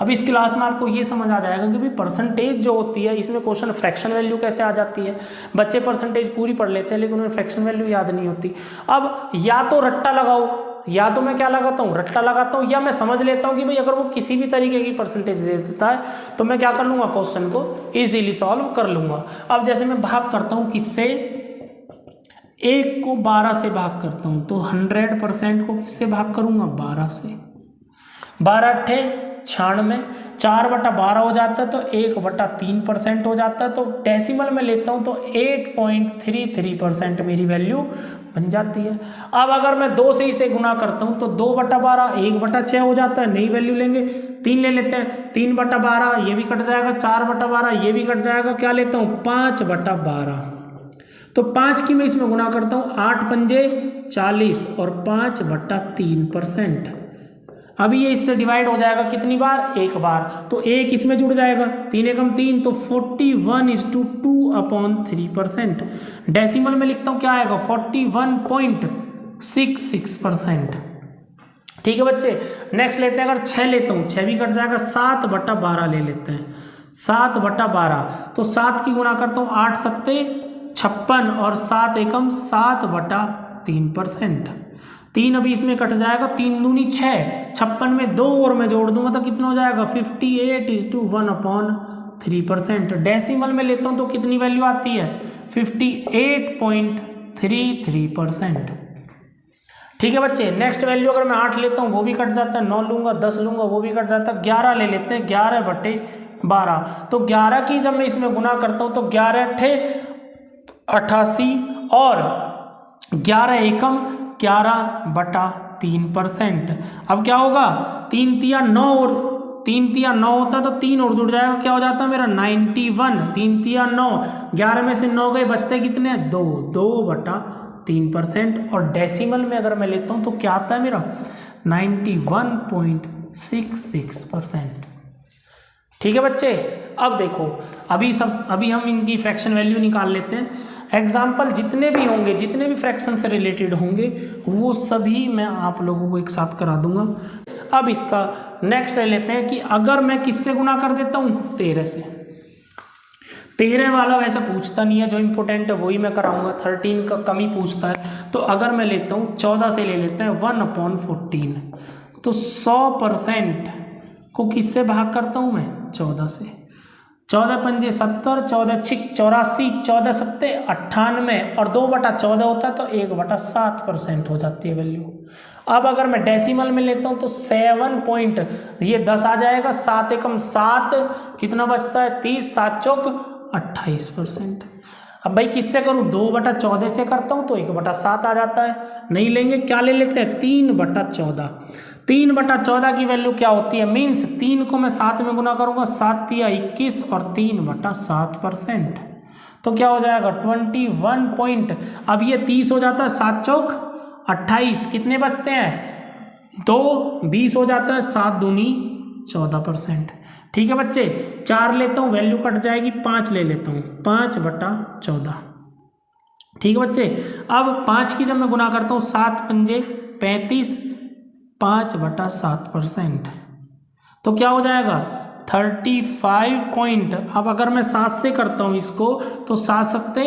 अब इस क्लास में आपको ये समझ आ जाएगा कि भाई परसेंटेज जो होती है इसमें क्वेश्चन फ्रैक्शन वैल्यू कैसे आ जाती है। बच्चे परसेंटेज पूरी पढ़ लेते हैं लेकिन उन्हें फ्रैक्शन वैल्यू याद नहीं होती। अब या तो रट्टा लगाओ, या तो मैं क्या लगाता हूँ, रट्टा लगाता हूँ, या मैं समझ लेता हूँ कि भाई अगर वो किसी भी तरीके की परसेंटेज दे देता है तो मैं क्या कर लूँगा, क्वेश्चन को इजीली सॉल्व कर लूँगा। अब जैसे मैं भाग करता हूँ किससे, 1 को 12 से भाग करता हूँ तो 100% को किससे भाग करूँगा, 12 से। 12 अट्ठे 96, 4/12 हो जाता है तो 1/3% हो जाता है। तो डेसिमल में लेता हूँ तो 8.33% मेरी वैल्यू बन जाती है। अब अगर मैं 2 से इसे गुना करता हूँ तो 2/12 1/6 हो जाता है, नई वैल्यू लेंगे 3 ले लेते हैं, 3/12 ये भी कट जाएगा, 4/12 ये भी कट जाएगा, क्या लेता हूँ 5/12। तो 5 की मैं इसमें गुना करता हूँ, 8 पंजे 40 और 5/3%। अभी ये इससे डिवाइड हो जाएगा कितनी बार, एक बार, तो 1 इसमें जुड़ जाएगा, 3 एकम 3 तो 41:2/3%। डेसिमल में लिखता हूँ क्या आएगा 41.66%। ठीक है बच्चे, नेक्स्ट लेते हैं, अगर 6 लेता हूँ 6 भी कट जाएगा, 7/12 ले लेते हैं, 7/12 तो 7 की गुना करता हूँ, 8 सत्ते 56 और 7 एकम 7/3%। 3 अभी इसमें कट जाएगा, 3 दूनी 6, 56 में 2 और मैं जोड़ दूंगा तो कितना हो जाएगा 58:1/3%। डेसिमल में लेता हूँ तो कितनी वैल्यू आती है 58.33%। ठीक है बच्चे, नेक्स्ट वैल्यू अगर मैं 8 लेता हूँ वो भी कट जाता है, 9 लूंगा 10 लूंगा वो भी कट जाता है, 11 ले लेते हैं, 11/12 तो 11 की जब मैं इसमें गुना करता हूँ तो 11 अट्ठे 88 और 11 एकम 11/3%। अब क्या होगा, 3 तिया 9 और 3 तिया 9 होता है तो 3 और जुड़ जाएगा, क्या हो जाता है मेरा 91, 3 तिया 9, 11 में से 9 गए, बचते कितने 2/3%। और डेसिमल में अगर मैं लेता हूँ तो क्या आता है मेरा 91.66%। ठीक है बच्चे, अब देखो अभी हम इनकी फ्रैक्शन वैल्यू निकाल लेते हैं। एग्जाम्पल जितने भी होंगे, जितने भी फ्रैक्शन से रिलेटेड होंगे वो सभी मैं आप लोगों को एक साथ करा दूंगा। अब इसका नेक्स्ट ले लेते हैं कि अगर मैं किससे गुना कर देता हूँ 13 से। 13 वाला वैसे पूछता नहीं है, जो इम्पोर्टेंट है वही मैं कराऊंगा, 13 का कम ही पूछता है। तो अगर मैं लेता हूँ 14 से ले लेते हैं 1/14 तो 100% को किससे भाग करता हूँ मैं 14 से। 14 पंजे 70, 14 छिक 84, 14 सत्ते 98 और 2/14 होता है तो 1/7% हो जाती है वैल्यू। अब अगर मैं डेसिमल में लेता हूँ तो 7 ये 10 आ जाएगा, 7 एकम 7 कितना बचता है 30, 7 चौक 28%। अब भाई किससे करूँ 2/14 से करता हूँ तो 1/7 आ जाता है, नहीं लेंगे क्या ले लेते हैं 3/14। 3/14 की वैल्यू क्या होती है, मीन्स 3 को मैं 7 में गुना करूंगा, 7 तिया 21 और 3/7%। तो क्या हो जाएगा 21 अब ये 30 हो जाता है, 7 चौक 28, कितने बचते हैं 2, 20 हो जाता है, 7 दूनी 14%। ठीक है बच्चे, 4 लेता हूँ वैल्यू कट जाएगी, 5 ले लेता हूँ 5/14। ठीक है बच्चे, अब 5 की जब मैं गुना करता हूँ 7 पंजे 35, 5/7%। तो क्या हो जाएगा 35 अब अगर मैं 7 से करता हूँ इसको तो 7 सत्ते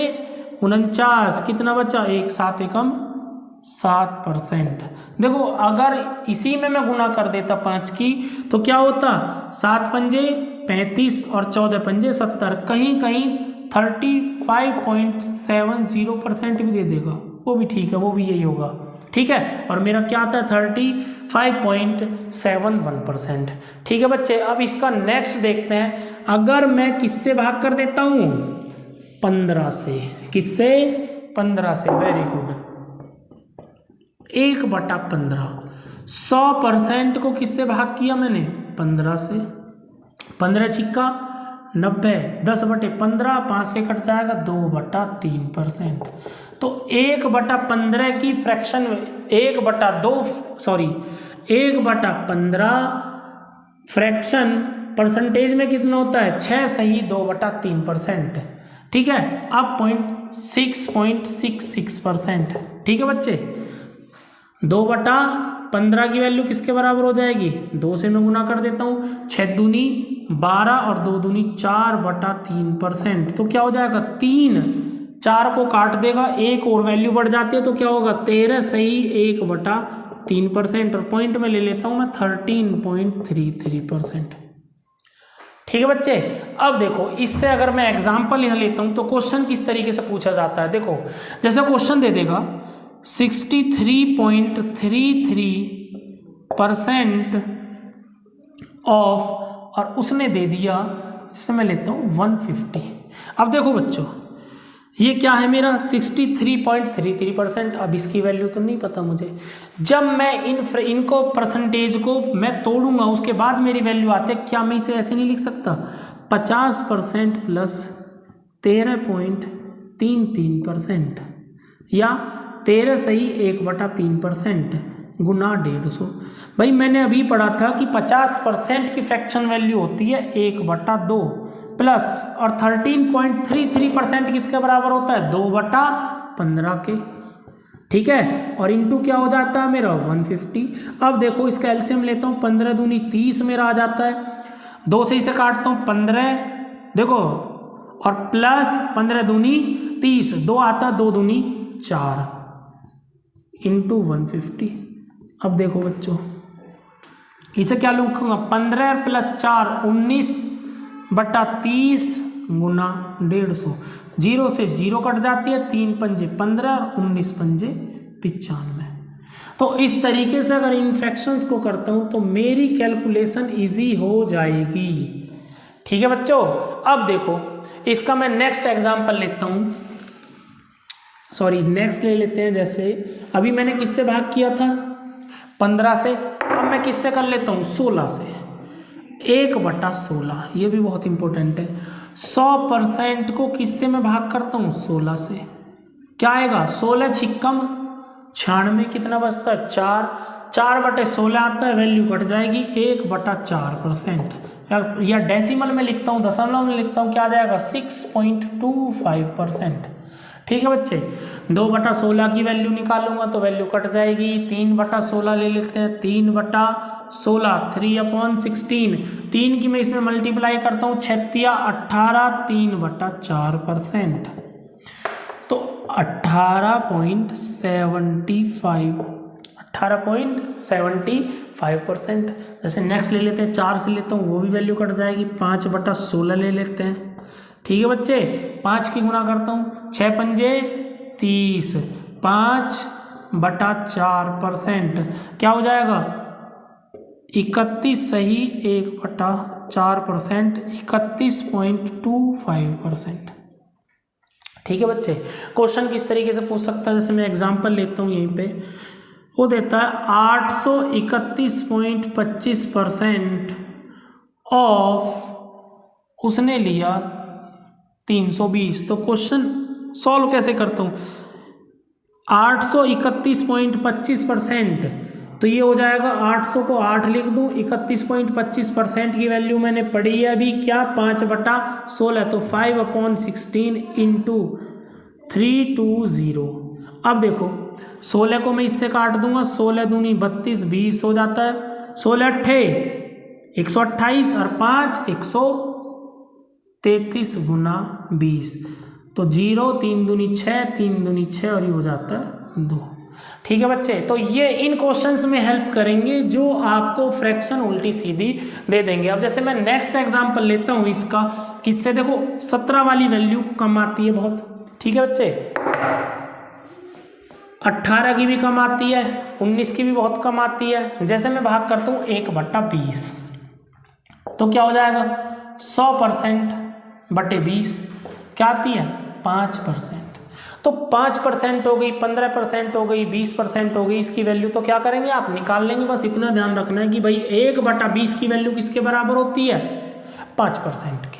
49, कितना बचा 1, 7 एकम 7%। देखो अगर इसी में मैं गुना कर देता 5 की तो क्या होता 7 पंजे 35 और 14 पंजे 70, कहीं कहीं 35.70% भी दे देगा, वो भी ठीक है, वो भी यही होगा। ठीक है, और मेरा क्या आता है 35.71%। ठीक है बच्चे, अब इसका नेक्स्ट देखते हैं, अगर मैं किससे भाग कर देता हूँ 15 से, किससे 15 से, वेरी गुड, 1/15। 100% को किससे भाग किया मैंने 15 से, 15 छिक्का 90, 10/15, 5 से कट जाएगा 2/3%। तो 1/15 की फ्रैक्शन 1/15 फ्रैक्शन परसेंटेज में कितना होता है 6 सही 2/3%। ठीक है, अब 6.66%। ठीक है बच्चे, 2/3 15 की वैल्यू किसके बराबर हो जाएगी, 2 से मैं गुना कर देता हूँ, 6 दूनी 12 और 2 दूनी 4/3%। तो क्या हो जाएगा 3, 4 को काट देगा, एक और वैल्यू बढ़ जाती है तो क्या होगा 13 सही 1/3%। और पॉइंट में ले लेता हूँ मैं 13.33%। ठीक है बच्चे। अब देखो इससे अगर मैं एग्जाम्पल यहाँ लेता हूँ तो क्वेश्चन किस तरीके से पूछा जाता है। देखो जैसे क्वेश्चन दे देगा 63.33% ऑफ, और उसने दे दिया, जैसे मैं लेता हूँ 150। अब देखो बच्चों ये क्या है मेरा 63.33%। अब इसकी वैल्यू तो नहीं पता मुझे, जब मैं इनको परसेंटेज को मैं तोड़ूंगा उसके बाद मेरी वैल्यू आती है। क्या मैं इसे ऐसे नहीं लिख सकता 50% प्लस 13.33% या 13 सही 1/3% गुना 150। भाई मैंने अभी पढ़ा था कि 50% की फ्रैक्शन वैल्यू होती है 1/2 प्लस, और 13.33% किसके बराबर होता है 2/15 के। ठीक है, और इंटू क्या हो जाता है मेरा 150। अब देखो इसका एलसीएम लेता हूँ, 15 दूनी 30 मेरा आ जाता है, 2 से इसे काटता हूँ 15, देखो और प्लस 15 दूनी 30, 2 आता 2 दूनी 4 इंटू 150। अब देखो बच्चों इसे क्या लिखूंगा 15 प्लस 4 19/30 गुना 150। 0 से 0 कट जाती है, 3 पंजे 15 और 19 पंजे 95। तो इस तरीके से अगर इन फ्रैक्शंस को करता हूं तो मेरी कैलकुलेशन इजी हो जाएगी। ठीक है बच्चों। अब देखो इसका मैं नेक्स्ट एग्जांपल लेता हूं, नेक्स्ट ले लेते हैं। जैसे अभी मैंने किससे भाग किया था 15 से, अब मैं किससे कर लेता हूँ 16 से। 1/16 ये भी बहुत इंपॉर्टेंट है। 100% को किससे मैं भाग करता हूँ 16 से, क्या आएगा 16 छिक्कम 96, कितना बचता है 4, 4/16 आता है, वैल्यू कट जाएगी 1/4%। या डेसिमल में लिखता हूँ, दशमलव में लिखता हूँ, क्या आ जाएगा 6.25%। ठीक है बच्चे। 2/16 की वैल्यू निकालूंगा तो वैल्यू कट जाएगी, 3/16 ले लेते हैं, 3/16 3/16, 3 की मैं इसमें मल्टीप्लाई करता हूँ 6 या 18, 3/4%। तो 18.75%। जैसे नेक्स्ट ले लेते हैं 4 से लेता हूँ, वो भी वैल्यू कट जाएगी, 5/16 ले लेते हैं। ठीक है बच्चे, 5 की गुना करता हूँ, 6 पंजे 30, 5/4%, क्या हो जाएगा 31 सही 1/4%, 31.25%। ठीक है बच्चे। क्वेश्चन किस तरीके से पूछ सकता है, जैसे मैं एग्जांपल लेता हूँ यहीं पे, वो देता है 831.25% ऑफ, उसने लिया 320। तो क्वेश्चन सॉल्व कैसे करता हूँ, 831.25%, तो ये हो जाएगा 800 को 8 लिख दूँ, 31.25% की वैल्यू मैंने पढ़ी है अभी, क्या 5/16, तो 5/16 इंटू 320। अब देखो 16 को मैं इससे काट दूंगा, 16 दूनी 32, 20 हो जाता है, 16 अट्ठे 128 और 5 133 गुना 20, तो 0, 3 दूनी 6, 3 दूनी 6 और ये हो जाता है 2। ठीक है बच्चे। तो ये इन क्वेश्चंस में हेल्प करेंगे जो आपको फ्रैक्शन उल्टी सीधी दे देंगे। अब जैसे मैं नेक्स्ट एग्जांपल लेता हूँ इसका, किससे देखो 17 वाली वैल्यू कम आती है बहुत। ठीक है बच्चे, 18 की भी कम आती है, 19 की भी बहुत कम आती है। जैसे मैं भाग करता हूँ 1/20, तो क्या हो जाएगा 100%/20 क्या आती है 5%। तो 5% हो गई, 15% हो गई, 20% हो गई, इसकी वैल्यू तो क्या करेंगे आप निकाल लेंगे। बस इतना ध्यान रखना है कि भाई 1/20 की वैल्यू किसके बराबर होती है 5% के।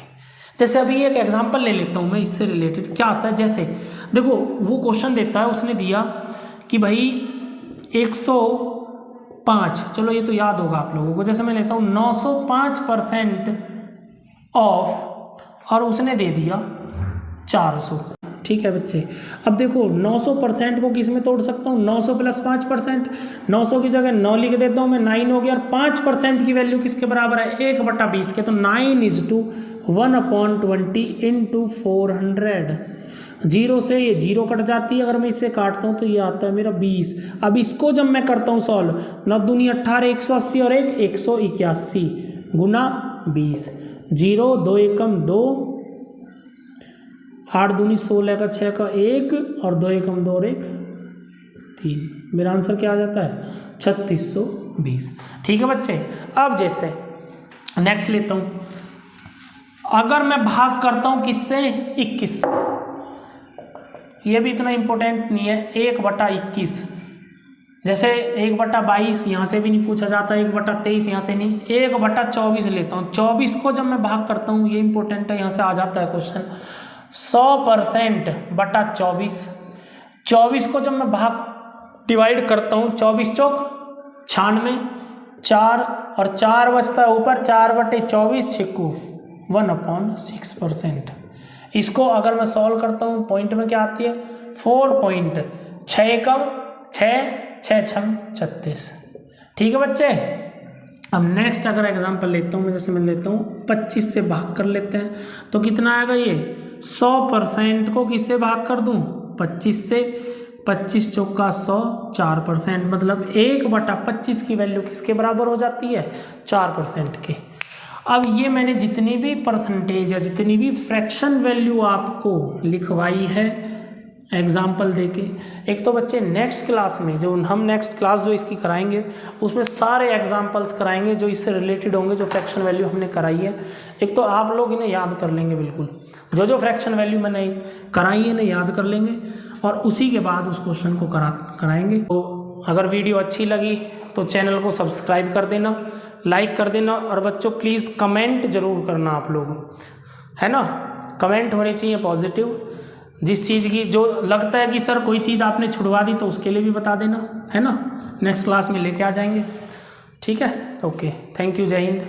जैसे अभी एक एग्जांपल ले लेता हूँ मैं, इससे रिलेटेड क्या आता है। जैसे देखो वो क्वेश्चन देता है, उसने दिया कि भाई 105, चलो ये तो याद होगा आप लोगों को। जैसे मैं लेता हूँ 905% ऑफ, और उसने दे दिया 400। ठीक है बच्चे। अब देखो 900% को किस में तोड़ सकता हूँ, 900 + 5%। 900 की जगह 9 लिख देता हूँ मैं, 9 हो गया। और 5% की वैल्यू किसके बराबर है, 1/20 के, तो 9:1/20 × 400। 0 से ये 0 कट जाती है, अगर मैं इसे काटता हूँ तो ये आता है मेरा 20। अब इसको जब मैं करता हूँ सॉल्व, 9 दूनी 18, 180 और 1 181 गुना 20। 0 2 एकम 2, 8 दूनी 16 का 6 का 1 और 2 एकम 2 और 1 3। मेरा आंसर क्या आ जाता है, 3620। ठीक है बच्चे। अब जैसे नेक्स्ट लेता हूँ, अगर मैं भाग करता हूँ किससे, 21। ये भी इतना इम्पोर्टेंट नहीं है, 1/21। जैसे 1/22 यहाँ से भी नहीं पूछा जाता, 1/23 यहाँ से नहीं, 1/24 लेता हूँ। 24 को जब मैं भाग करता हूँ, ये इंपॉर्टेंट है, यहाँ से आ जाता है क्वेश्चन। 100% बटा 24। 24 को जब मैं भाग डिवाइड करता हूँ, 24 चौक 96, 4 और 4 बचता है ऊपर, 4/24 छिक्कू 1/6%। इसको अगर मैं सॉल्व करता हूँ, पॉइंट में क्या आती है, 4.6 कम 6 6 छम 36। ठीक है बच्चे। अब नेक्स्ट अगर एग्जांपल लेता हूँ मैं, जैसे मैं लेता हूँ 25 से भाग कर लेते हैं, तो कितना आएगा ये, 100% को किससे भाग कर दूँ, 25 से। 25 चौका 100, 4%, मतलब 1/25 की वैल्यू किसके बराबर हो जाती है, 4% के। अब ये मैंने जितनी भी परसेंटेज या जितनी भी फ्रैक्शन वैल्यू आपको लिखवाई है एग्जाम्पल देके, एक तो बच्चे नेक्स्ट क्लास में, जो हम नेक्स्ट क्लास जो इसकी कराएंगे उसमें सारे एग्जाम्पल्स कराएंगे जो इससे रिलेटेड होंगे, जो फ्रैक्शन वैल्यू हमने कराई है। एक तो आप लोग इन्हें याद कर लेंगे, बिल्कुल जो फ्रैक्शन वैल्यू मैंने कराई है इन्हें याद कर लेंगे, और उसी के बाद उस क्वेश्चन को कराएंगे। तो अगर वीडियो अच्छी लगी तो चैनल को सब्सक्राइब कर देना, लाइक कर देना, और बच्चों प्लीज़ कमेंट जरूर करना आप लोग, है ना। कमेंट होने चाहिए पॉजिटिव, जिस चीज़ की जो लगता है कि सर कोई चीज़ आपने छुड़वा दी तो उसके लिए भी बता देना, है ना। नेक्स्ट क्लास में लेके आ जाएंगे। ठीक है, ओके, थैंक यू, जय हिंद।